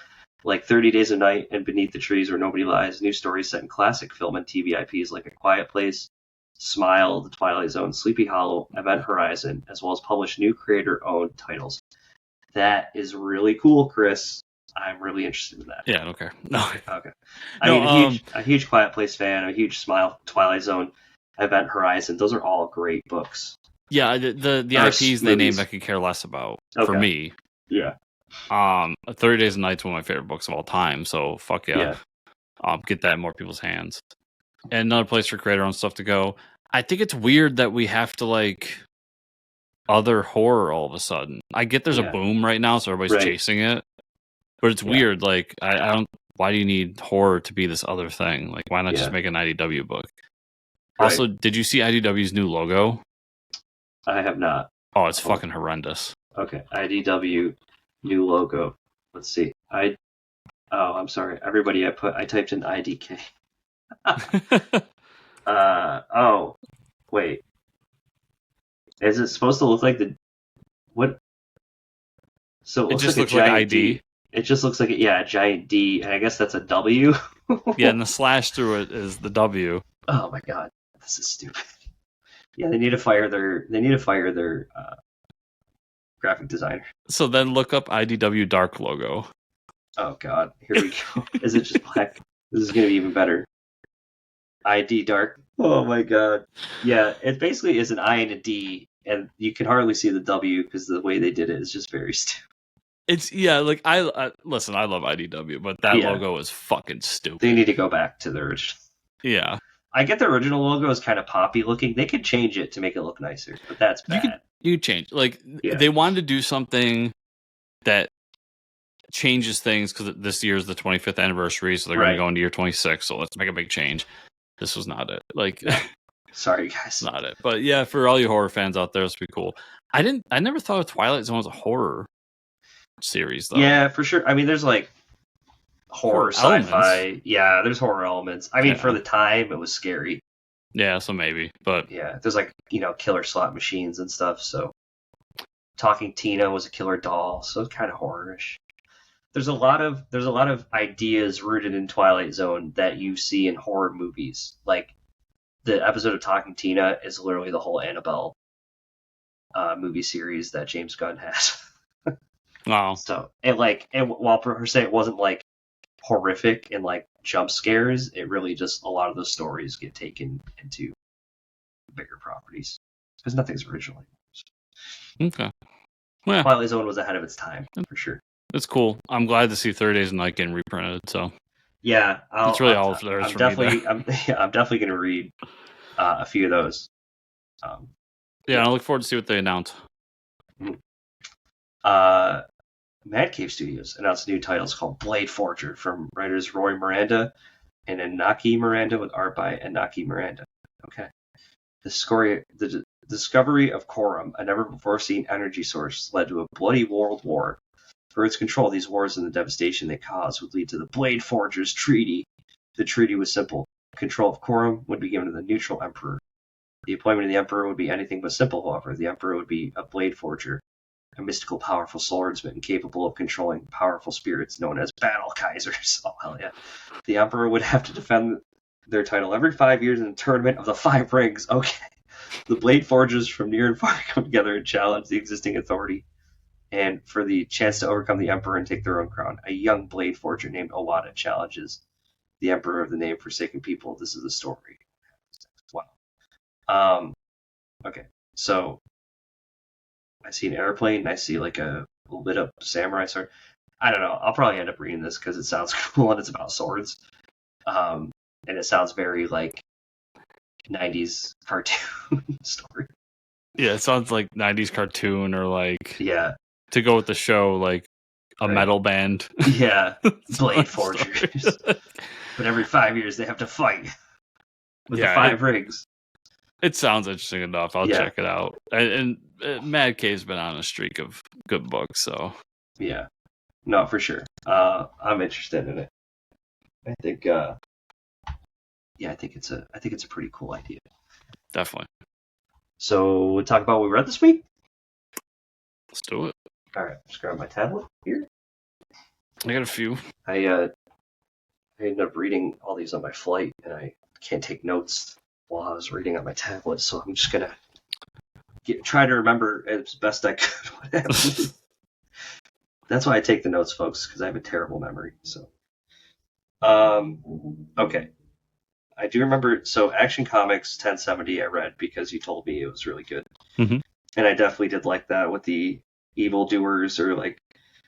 [SPEAKER 2] like 30 Days of Night and Beneath the Trees Where Nobody Lies, new stories set in classic film and TV IPs like A Quiet Place, Smile, The Twilight Zone, Sleepy Hollow, Event Horizon, as well as publish new creator-owned titles. That is really cool, Chris. I'm really interested in that.
[SPEAKER 1] Yeah, okay. No.
[SPEAKER 2] Okay. I'm a huge Quiet Place fan, a huge Smile, Twilight Zone, Event Horizon. Those are all great books.
[SPEAKER 1] Yeah, the IPs they named I could care less about for me.
[SPEAKER 2] Yeah.
[SPEAKER 1] 30 Days and Night's one of my favorite books of all time, so fuck yeah. Get that in more people's hands. And another place for creator-owned stuff to go. I think it's weird that we have to other horror all of a sudden. I get there's a boom right now, so everybody's chasing it. But it's weird. I don't. Why do you need horror to be this other thing? Why not just make an IDW book? Right. Also, did you see IDW's new logo?
[SPEAKER 2] I have not.
[SPEAKER 1] Oh, it's fucking horrendous.
[SPEAKER 2] Okay, IDW new logo. Let's see. I'm sorry, everybody. I typed in IDK. Oh, wait. Is it supposed to look like what? So it just looks like ID. D. It just looks like a giant D, and I guess that's a W.
[SPEAKER 1] Yeah, and the slash through it is the W.
[SPEAKER 2] Oh my god, this is stupid. Yeah, they need to fire their graphic designer.
[SPEAKER 1] So then look up IDW Dark logo.
[SPEAKER 2] Oh god, here we go. Is it just black? This is gonna be even better. ID Dark. Oh my god. Yeah, it basically is an I and a D, and you can hardly see the W because the way they did it is just very stupid.
[SPEAKER 1] It's I listen. I love IDW, but that logo is fucking stupid.
[SPEAKER 2] They need to go back to the original.
[SPEAKER 1] Yeah,
[SPEAKER 2] I get the original logo is kind of poppy looking. They could change it to make it look nicer, but that's bad.
[SPEAKER 1] You change they wanted to do something that changes things because this year's the 25th anniversary, so they're going to go into year 26. So let's make a big change. This was not it.
[SPEAKER 2] Sorry guys,
[SPEAKER 1] not it. But yeah, for all you horror fans out there, this would be cool. I never thought of Twilight Zone as a horror series though.
[SPEAKER 2] Yeah, for sure. I mean, there's horror sci-fi. Elements. Yeah, there's horror elements. I mean, for the time, it was scary.
[SPEAKER 1] Yeah, so maybe, but
[SPEAKER 2] yeah, there's killer slot machines and stuff. So, Talking Tina was a killer doll, so it's kind of horror-ish. There's a lot of ideas rooted in Twilight Zone that you see in horror movies. Like the episode of Talking Tina is literally the whole Annabelle movie series that James Gunn has.
[SPEAKER 1] Wow.
[SPEAKER 2] So and while per se it wasn't horrific and jump scares, it really just a lot of those stories get taken into bigger properties because nothing's original.
[SPEAKER 1] Okay. Well,
[SPEAKER 2] Twilight Zone was ahead of its time for sure.
[SPEAKER 1] It's cool. I'm glad to see 30 Days of Night getting reprinted. So
[SPEAKER 2] yeah,
[SPEAKER 1] it's really all there is for me.
[SPEAKER 2] I'm definitely going to read a few of those.
[SPEAKER 1] Yeah, I look forward to see what they announce.
[SPEAKER 2] Mad Cave Studios announced new titles called Blade Forger from writers Roy Miranda and Inaki Miranda with art by Inaki Miranda. Okay. The discovery of Corum, a never-before-seen energy source, led to a bloody world war. For its control, these wars and the devastation they caused would lead to the Blade Forgers Treaty. The treaty was simple. Control of Corum would be given to the neutral emperor. The appointment of the emperor would be anything but simple, however. The emperor would be a blade forger, a mystical, powerful swordsman capable of controlling powerful spirits known as battle kaisers. Oh, hell yeah. The emperor would have to defend their title every 5 years in a tournament of the 5 rings. Okay. The blade forgers from near and far come together and challenge the existing authority, and for the chance to overcome the emperor and take their own crown. A young blade forger named Owada challenges the emperor of the name Forsaken People. This is the story. Wow. Okay. So I see an airplane. I see like a lit up samurai sword. I don't know. I'll probably end up reading this because it sounds cool and it's about swords. And it sounds very like 90s cartoon story.
[SPEAKER 1] Yeah, it sounds like 90s cartoon or like
[SPEAKER 2] to
[SPEAKER 1] go with the show, like a metal band.
[SPEAKER 2] Yeah, blade forgers. But every 5 years they have to fight with the 5 rings.
[SPEAKER 1] It sounds interesting enough. I'll check it out. And Mad Cave's been on a streak of good books, so
[SPEAKER 2] yeah, no, for sure. I'm interested in it. I think, I think it's a pretty cool idea.
[SPEAKER 1] Definitely.
[SPEAKER 2] So we'll talk about what we read this week.
[SPEAKER 1] Let's do it.
[SPEAKER 2] All right, just grab my tablet here.
[SPEAKER 1] I got a few.
[SPEAKER 2] I ended up reading all these on my flight, and I can't take notes while I was reading on my tablet, so I'm just gonna try to remember as best I could what happened. That's why I take the notes, folks, because I have a terrible memory. So, okay. I do remember, so Action Comics 1070 I read because you told me it was really good.
[SPEAKER 1] Mm-hmm.
[SPEAKER 2] And I definitely did like that with the evildoers or like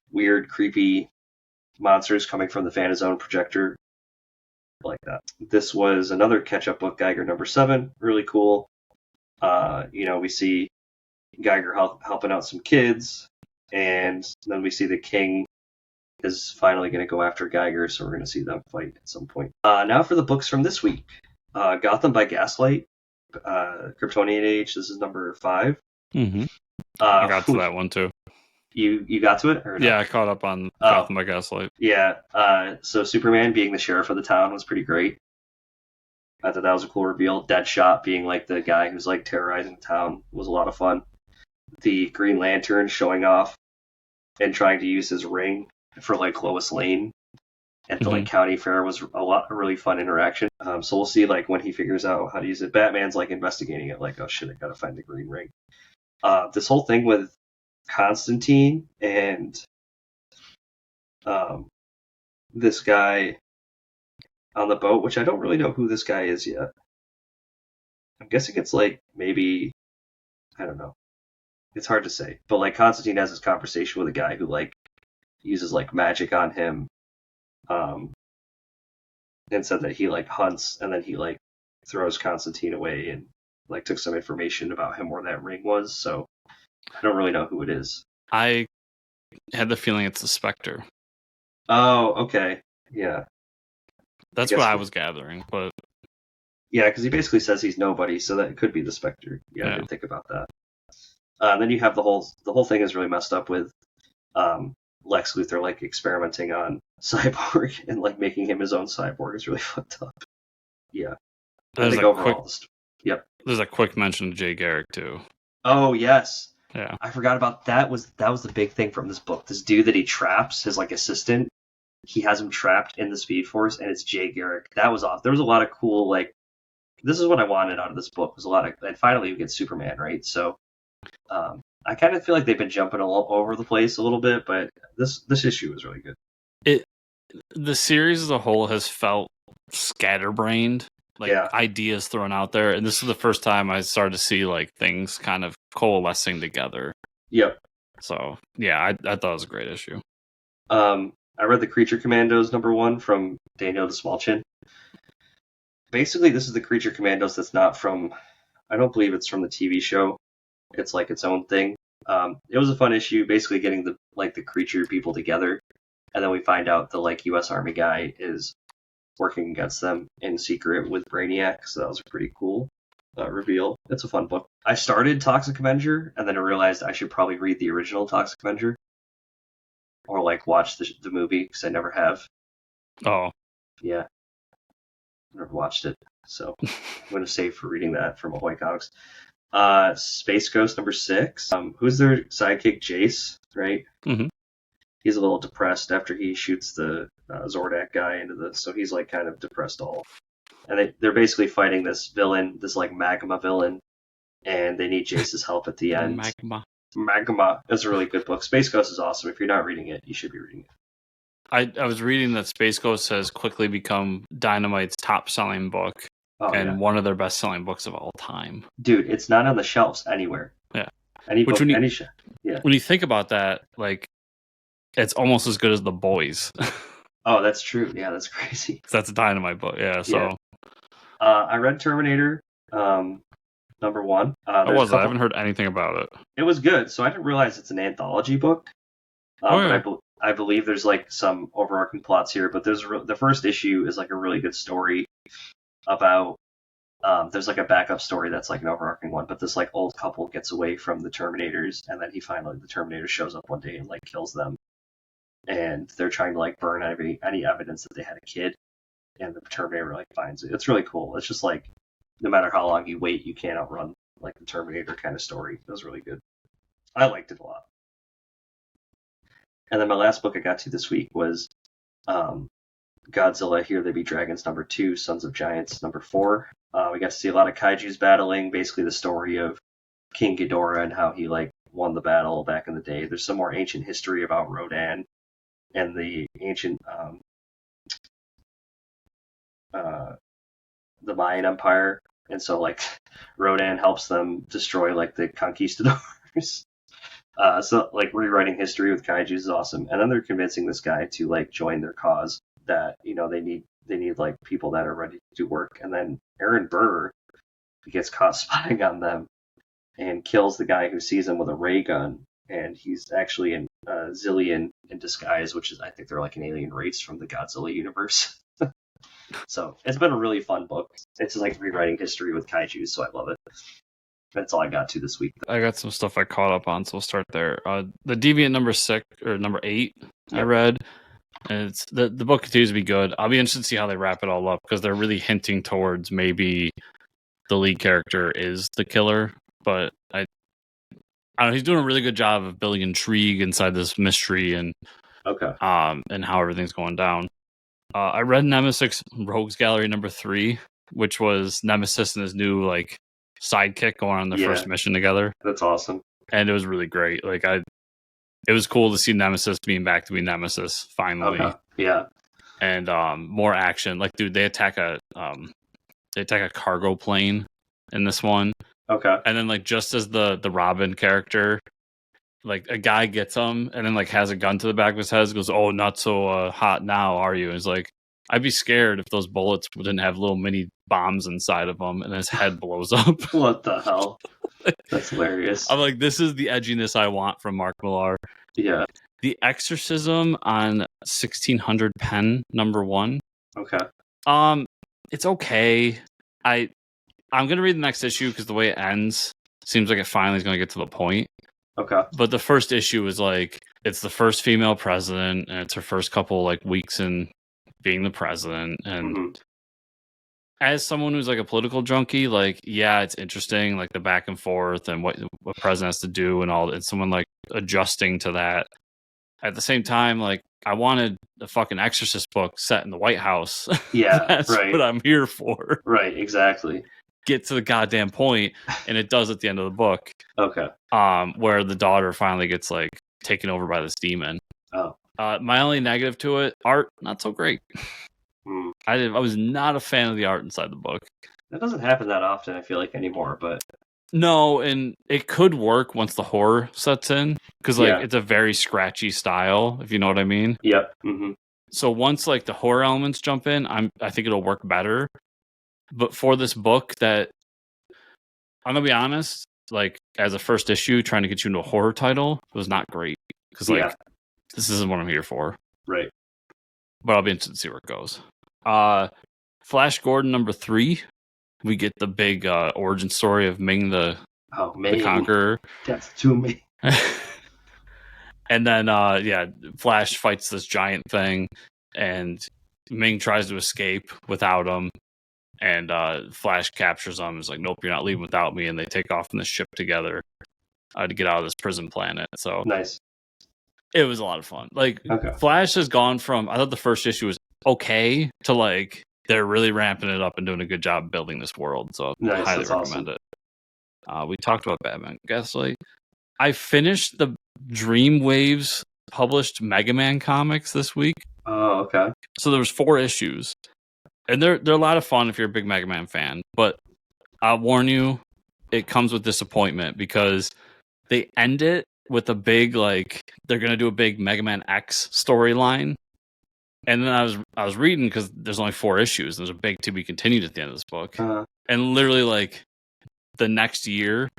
[SPEAKER 2] weird, creepy monsters coming from the Fantasone projector. I like that. This was another catch-up book, Geiger number 7. Really cool. We see Geiger helping out some kids, and then we see the king is finally going to go after Geiger, so we're going to see them fight at some point. Now for the books from this week. Gotham by Gaslight, Kryptonian Age. This is number 5.
[SPEAKER 1] Mm-hmm. I got to that one too.
[SPEAKER 2] You got to it? Or no?
[SPEAKER 1] Yeah, I caught up on Gotham by Gaslight.
[SPEAKER 2] Yeah. So Superman being the sheriff of the town was pretty great. I thought that was a cool reveal. Deadshot being like the guy who's like terrorizing the town was a lot of fun. The Green Lantern showing off and trying to use his ring for like Lois Lane at the like county fair was a really fun interaction. So we'll see like when he figures out how to use it. Batman's like investigating it, like, oh shit, I gotta find the green ring. This whole thing with Constantine and this guy on the boat, which I don't really know who this guy is yet. I'm guessing it's like maybe, I don't know. It's hard to say. But like Constantine has this conversation with a guy who like uses like magic on him, and said that he like hunts, and then he like throws Constantine away and like took some information about him where that ring was. So I don't really know who it is.
[SPEAKER 1] I had the feeling it's the Spectre.
[SPEAKER 2] Oh, okay. Yeah.
[SPEAKER 1] That's what I was gathering, but
[SPEAKER 2] yeah, because he basically says he's nobody, so that could be the Spectre. Yeah, I didn't think about that. Then you have the whole thing is really messed up with Lex Luthor like experimenting on Cyborg and like making him his own cyborg is really fucked up. Yeah.
[SPEAKER 1] There's a quick mention of Jay Garrick too.
[SPEAKER 2] Oh yes.
[SPEAKER 1] Yeah.
[SPEAKER 2] I forgot about that. That was the big thing from this book. This dude that he traps, his like assistant, he has him trapped in the Speed Force, and it's Jay Garrick. That was off. There was a lot of cool like. This is what I wanted out of this book. Was a lot of, and finally you get Superman, right? So. I kind of feel like they've been jumping all over the place a little bit, but this issue was really good.
[SPEAKER 1] The series as a whole has felt scatterbrained, like ideas thrown out there, and this is the first time I started to see like things kind of coalescing together.
[SPEAKER 2] Yep.
[SPEAKER 1] So yeah, I thought it was a great issue.
[SPEAKER 2] I read the Creature Commandos number 1 from Daniel DeSmallchin. Basically, this is the Creature Commandos that's not from. I don't believe it's from the TV show. It's like its own thing. It was a fun issue, basically getting the creature people together, and then we find out the U.S. Army guy is working against them in secret with Brainiac. So that was a pretty cool reveal. It's a fun book. I started Toxic Avenger, and then I realized I should probably read the original Toxic Avenger, or watch the movie, because I never have.
[SPEAKER 1] Oh,
[SPEAKER 2] yeah, never watched it, so I'm going to save for reading that from Ahoy Comics. Space Ghost number 6. Who's their sidekick? Jace, right?
[SPEAKER 1] Mm-hmm.
[SPEAKER 2] He's a little depressed after he shoots the Zordak guy into the. So he's kind of depressed all. And they're basically fighting this villain, this magma villain, and they need Jace's help at the end. Magma. It's a really good book. Space Ghost is awesome. If you're not reading it, you should be reading it.
[SPEAKER 1] I was reading that Space Ghost has quickly become Dynamite's top-selling book, one of their best-selling books of all time.
[SPEAKER 2] Dude, it's not on the shelves anywhere.
[SPEAKER 1] Yeah.
[SPEAKER 2] When
[SPEAKER 1] you think about that, it's almost as good as The Boys.
[SPEAKER 2] Oh, that's true. Yeah, that's crazy.
[SPEAKER 1] That's a Dynamite book. Yeah. So,
[SPEAKER 2] I read Terminator number 1.
[SPEAKER 1] I haven't heard anything about it.
[SPEAKER 2] It was good. So I didn't realize it's an anthology book. But I believe there's some overarching plots here. But the first issue is a really good story about. There's a backup story that's an overarching one. But this old couple gets away from the Terminators, and then the Terminator shows up one day and kills them. And they're trying to burn any evidence that they had a kid, and the Terminator finds it. It's really cool. It's just no matter how long you wait, you can't outrun the Terminator kind of story. It was really good. I liked it a lot. And then my last book I got to this week was Godzilla Here They Be Dragons number 2, Sons of Giants number 4. We got to see a lot of kaijus battling, basically the story of King Ghidorah and how he won the battle back in the day. There's some more ancient history about Rodan and the ancient the Mayan Empire, and so Rodan helps them destroy the conquistadors. So rewriting history with kaiju is awesome, and then they're convincing this guy to join their cause. That they need people that are ready to do work, and then Aaron Burr gets caught spying on them and kills the guy who sees him with a ray gun. And he's actually in Zillion in disguise, which is, I think they're an alien race from the Godzilla universe. So it's been a really fun book. It's rewriting history with kaiju, so I love it. That's all I got to this week.
[SPEAKER 1] I got some stuff I caught up on, so we'll start there. The Deviant number 6 or number 8, yep. I read. And it's the book continues to be good. I'll be interested to see how they wrap it all up, because they're really hinting towards maybe the lead character is the killer, but I don't know, he's doing a really good job of building intrigue inside this mystery and and how everything's going down. I read Nemesis Rogues Gallery number 3, which was Nemesis and his new sidekick going on their first mission together.
[SPEAKER 2] That's awesome.
[SPEAKER 1] And it was really great. It was cool to see Nemesis being back to be Nemesis finally.
[SPEAKER 2] Okay. Yeah.
[SPEAKER 1] And more action. Dude, they attack a cargo plane in this one.
[SPEAKER 2] Okay.
[SPEAKER 1] And then just as the Robin character, a guy gets him and then has a gun to the back of his head, goes, "Oh, not so hot now, are you?" And he's I'd be scared if those bullets didn't have little mini bombs inside of them and his head blows up.
[SPEAKER 2] What the hell? That's hilarious.
[SPEAKER 1] I'm this is the edginess I want from Mark Millar.
[SPEAKER 2] Yeah.
[SPEAKER 1] The Exorcism on 1600 Pen number 1.
[SPEAKER 2] Okay.
[SPEAKER 1] It's okay. I'm gonna read the next issue because the way it ends seems like it finally is gonna get to the point.
[SPEAKER 2] Okay.
[SPEAKER 1] But the first issue is it's the first female president, and it's her first couple weeks in being the president, and as someone who's a political junkie, it's interesting, the back and forth and what president has to do and all. It's someone adjusting to that. At the same time, I wanted a fucking Exorcist book set in the White House.
[SPEAKER 2] Yeah,
[SPEAKER 1] that's
[SPEAKER 2] right.
[SPEAKER 1] what I'm here for.
[SPEAKER 2] Right, exactly.
[SPEAKER 1] Get to the goddamn point, and it does at the end of the book.
[SPEAKER 2] Okay.
[SPEAKER 1] Where the daughter finally gets taken over by this demon.
[SPEAKER 2] Oh.
[SPEAKER 1] My only negative to it, art not so great. I was not a fan of the art inside the book.
[SPEAKER 2] That doesn't happen that often, I feel anymore, but
[SPEAKER 1] no, and it could work once the horror sets in, because it's a very scratchy style, if you know what I mean.
[SPEAKER 2] Yep. Mm-hmm.
[SPEAKER 1] So once the horror elements jump in, I think it'll work better. But for this book, that I'm gonna be honest, like as a first issue, trying to get you into a horror title was not great because like this isn't what I'm here for.
[SPEAKER 2] Right.
[SPEAKER 1] But I'll be interested to see where it goes. Flash Gordon #3. We get the big origin story of Ming the Conqueror.
[SPEAKER 2] That's too Ming.
[SPEAKER 1] And then Flash fights this giant thing, and Ming tries to escape without him. And Flash captures him. Is like, nope, you're not leaving without me. And they take off in the ship together to get out of this prison planet. So
[SPEAKER 2] nice.
[SPEAKER 1] It was a lot of fun. Like Flash has gone from, I thought the first issue was okay to like they're really ramping it up and doing a good job building this world. So I highly recommend it. We talked about Batman Gaslight. I finished the Dreamwaves published Mega Man comics this week.
[SPEAKER 2] Oh, okay.
[SPEAKER 1] So there was 4 issues. And they're a lot of fun if you're a big Mega Man fan. But I'll warn you, it comes with disappointment because they end it with a big, like, they're going to do a big Mega Man X storyline. And then I was reading because there's only 4 issues. There's a big to be continued at the end of this book. And literally, like, the next year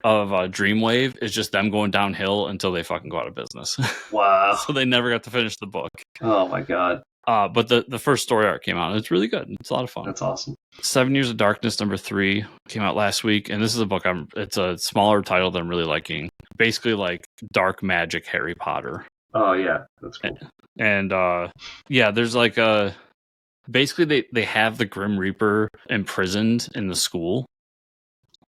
[SPEAKER 1] of Dreamwave is just them going downhill until they fucking go out of business.
[SPEAKER 2] Wow.
[SPEAKER 1] So they never got to finish the book.
[SPEAKER 2] Oh, my God.
[SPEAKER 1] But the first story arc came out, and it's really good. It's a lot of fun.
[SPEAKER 2] That's awesome.
[SPEAKER 1] 7 Years of Darkness #3 came out last week, and this is a book it's a smaller title that I'm really liking. Basically, like dark magic Harry Potter.
[SPEAKER 2] Oh yeah, that's cool.
[SPEAKER 1] And there's like basically they have the Grim Reaper imprisoned in the school,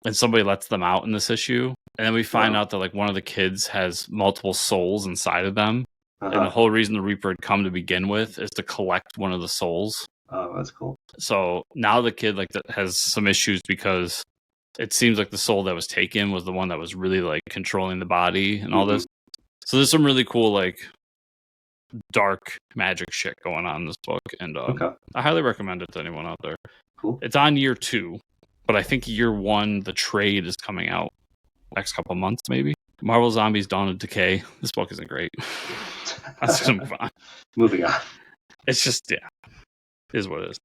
[SPEAKER 1] and somebody lets them out in this issue, and then we find out that like one of the kids has multiple souls inside of them. And the whole reason the Reaper had come to begin with is to collect one of the souls.
[SPEAKER 2] Oh, that's cool. So
[SPEAKER 1] now the kid like that has some issues because it seems like the soul that was taken was the one that was really like controlling the body and all this. So there's some really cool like dark magic shit going on in this book, and I highly recommend it to anyone out there.
[SPEAKER 2] Cool.
[SPEAKER 1] It's on year 2, but I think year 1 the trade is coming out next couple months maybe. Marvel Zombies Dawn of Decay. This book isn't great. That's gonna move on.
[SPEAKER 2] Moving on.
[SPEAKER 1] It's just is what it is.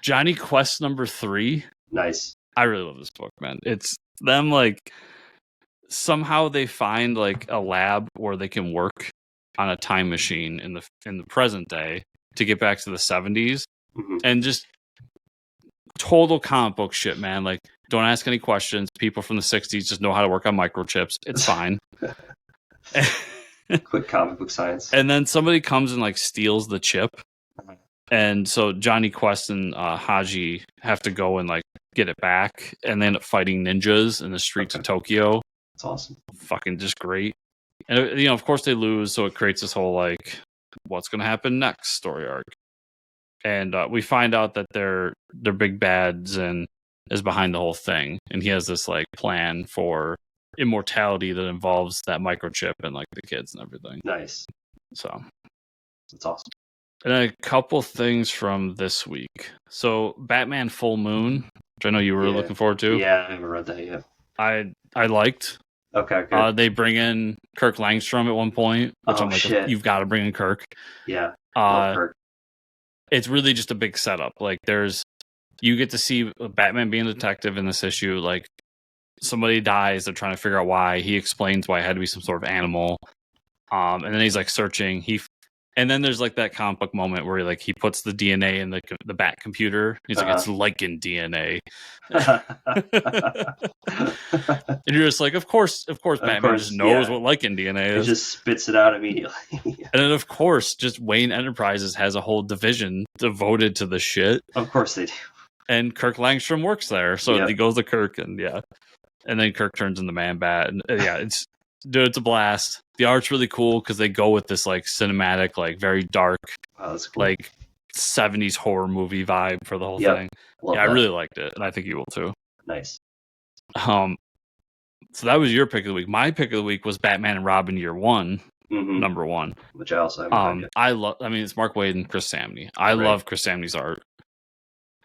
[SPEAKER 1] Johnny Quest #3.
[SPEAKER 2] Nice.
[SPEAKER 1] I really love this book, man. It's them like somehow they find like a lab where they can work on a time machine in the present day to get back to the 70s, and just total comic book shit, man. Like, don't ask any questions. People from the 60s just know how to work on microchips. It's fine.
[SPEAKER 2] Quick comic book science.
[SPEAKER 1] And then somebody comes and like steals the chip. And so Johnny Quest and Haji have to go and like get it back, and they end up fighting ninjas in the streets of Tokyo.
[SPEAKER 2] That's awesome.
[SPEAKER 1] Fucking just great. And of course they lose, so it creates this whole like what's going to happen next story arc. And we find out that they're big bads and is behind the whole thing, and he has this like plan for immortality that involves that microchip and like the kids and everything.
[SPEAKER 2] Nice.
[SPEAKER 1] So
[SPEAKER 2] that's awesome.
[SPEAKER 1] And a couple things from this week. So Batman Full Moon, which I know you were looking forward to.
[SPEAKER 2] Yeah, I haven't read that yet.
[SPEAKER 1] I liked.
[SPEAKER 2] Okay, good.
[SPEAKER 1] They bring in Kirk Langstrom at one point, which I'm like,
[SPEAKER 2] shit.
[SPEAKER 1] You've got to bring in Kirk.
[SPEAKER 2] Yeah. Kirk.
[SPEAKER 1] It's really just a big setup. Like you get to see Batman being a detective in this issue. Like somebody dies, they're trying to figure out why. He explains why it had to be some sort of animal. And then he's like searching. And then there's like that comic book moment where he puts the DNA in the Bat computer. He's like, it's Lycan DNA. And you're just like, of course, Batman just knows what Lycan DNA is.
[SPEAKER 2] He just spits it out immediately.
[SPEAKER 1] And then of course, just Wayne Enterprises has a whole division devoted to the shit.
[SPEAKER 2] Of course they do.
[SPEAKER 1] And Kirk Langstrom works there. So he goes to Kirk and then Kirk turns into Man-Bat. And it's a blast. The art's really cool because they go with this like cinematic, like very dark,
[SPEAKER 2] that's cool.
[SPEAKER 1] like 70s horror movie vibe for the whole thing. I really liked it, and I think you will too.
[SPEAKER 2] Nice.
[SPEAKER 1] So that was your pick of the week. My pick of the week was Batman and Robin Year 1, #1,
[SPEAKER 2] which I also haven't read yet.
[SPEAKER 1] I mean, it's Mark Waid and Chris Samney. I love Chris Samney's art,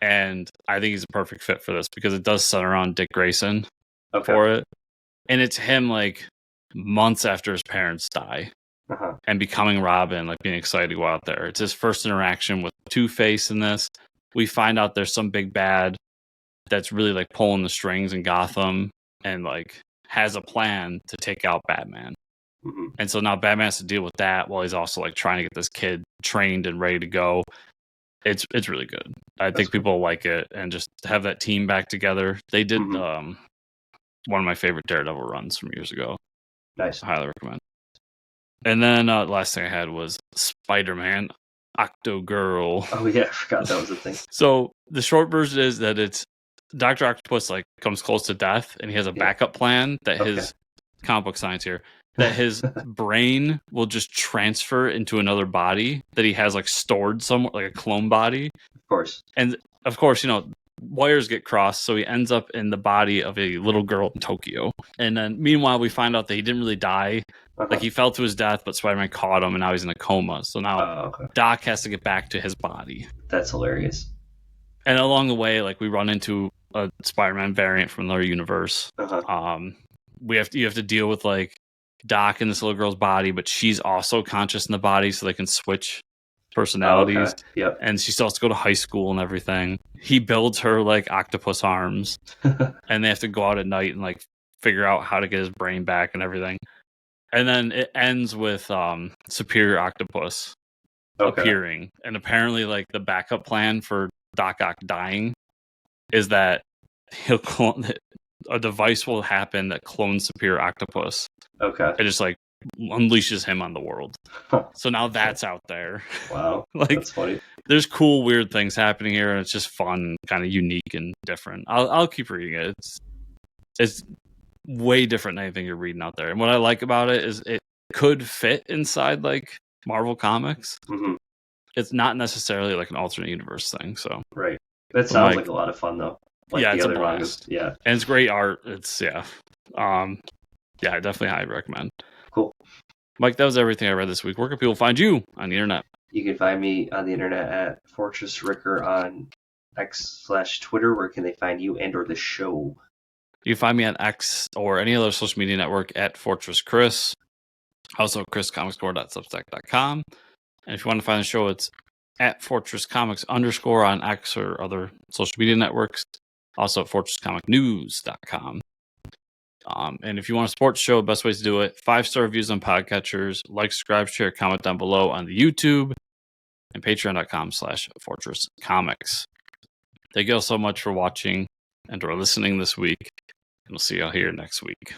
[SPEAKER 1] and I think he's a perfect fit for this because it does center around Dick Grayson for it, and it's him like months after his parents die and becoming Robin, like being excited to go out there. It's his first interaction with Two-Face in this. We find out there's some big bad that's really like pulling the strings in Gotham, and like has a plan to take out Batman.
[SPEAKER 2] Mm-hmm.
[SPEAKER 1] And so now Batman has to deal with that while he's also like trying to get this kid trained and ready to go. It's really good. I think people like it, and just have that team back together. They did one of my favorite Daredevil runs from years ago.
[SPEAKER 2] Nice.
[SPEAKER 1] I highly recommend. And then last thing I had was Spider-Man Octogirl.
[SPEAKER 2] Oh yeah, I forgot that was a thing.
[SPEAKER 1] So the short version is that it's Dr. Octopus like comes close to death, and he has a backup plan that his comic book science here, that his brain will just transfer into another body that he has like stored somewhere, like a clone body.
[SPEAKER 2] Of course.
[SPEAKER 1] And of course, wires get crossed, so he ends up in the body of a little girl in Tokyo. And then meanwhile, we find out that he didn't really die. Like he fell to his death, but Spider-Man caught him, and now he's in a coma. So now Doc has to get back to his body.
[SPEAKER 2] That's hilarious.
[SPEAKER 1] And along the way, like we run into a Spider-Man variant from another universe. You have to deal with like Doc in this little girl's body, but she's also conscious in the body, so they can switch personalities.
[SPEAKER 2] Yep.
[SPEAKER 1] And she still has to go to high school and everything. He builds her like octopus arms, and they have to go out at night and like figure out how to get his brain back and everything. And then it ends with Superior Octopus appearing, and apparently like the backup plan for Doc Ock dying is that he'll clone, a device will happen that clones Superior Octopus.
[SPEAKER 2] Okay.
[SPEAKER 1] It just like unleashes him on the world. So now that's out there.
[SPEAKER 2] Wow.
[SPEAKER 1] Like,
[SPEAKER 2] that's funny.
[SPEAKER 1] There's cool, weird things happening here, and it's just fun, kind of unique and different. I'll keep reading it. It's way different than anything you're reading out there. And what I like about it is it could fit inside like Marvel Comics.
[SPEAKER 2] Mm-hmm.
[SPEAKER 1] It's not necessarily like an alternate universe thing. So
[SPEAKER 2] right. That sounds like a lot of fun though. Like
[SPEAKER 1] yeah,
[SPEAKER 2] the
[SPEAKER 1] it's
[SPEAKER 2] other
[SPEAKER 1] a blast.
[SPEAKER 2] Yeah.
[SPEAKER 1] And it's great art. It's I definitely highly recommend.
[SPEAKER 2] Cool.
[SPEAKER 1] Mike, that was everything I read this week. Where can people find you on the internet?
[SPEAKER 2] You can find me on the internet at Fortress Ricker on X/Twitter. Where can they find you and or the show?
[SPEAKER 1] You can find me on X or any other social media network at Fortress Chris. Also, chriscomicscore.substack.com. And if you want to find the show, it's at Fortress Comics _ on X or other social media networks. Also at fortresscomicnews.com. And if you want to support the show, best ways to do it: 5-star reviews on podcatchers, like, subscribe, share, comment down below on the YouTube, and patreon.com/fortresscomics. Thank you all so much for watching and or listening this week, and we'll see you all here next week.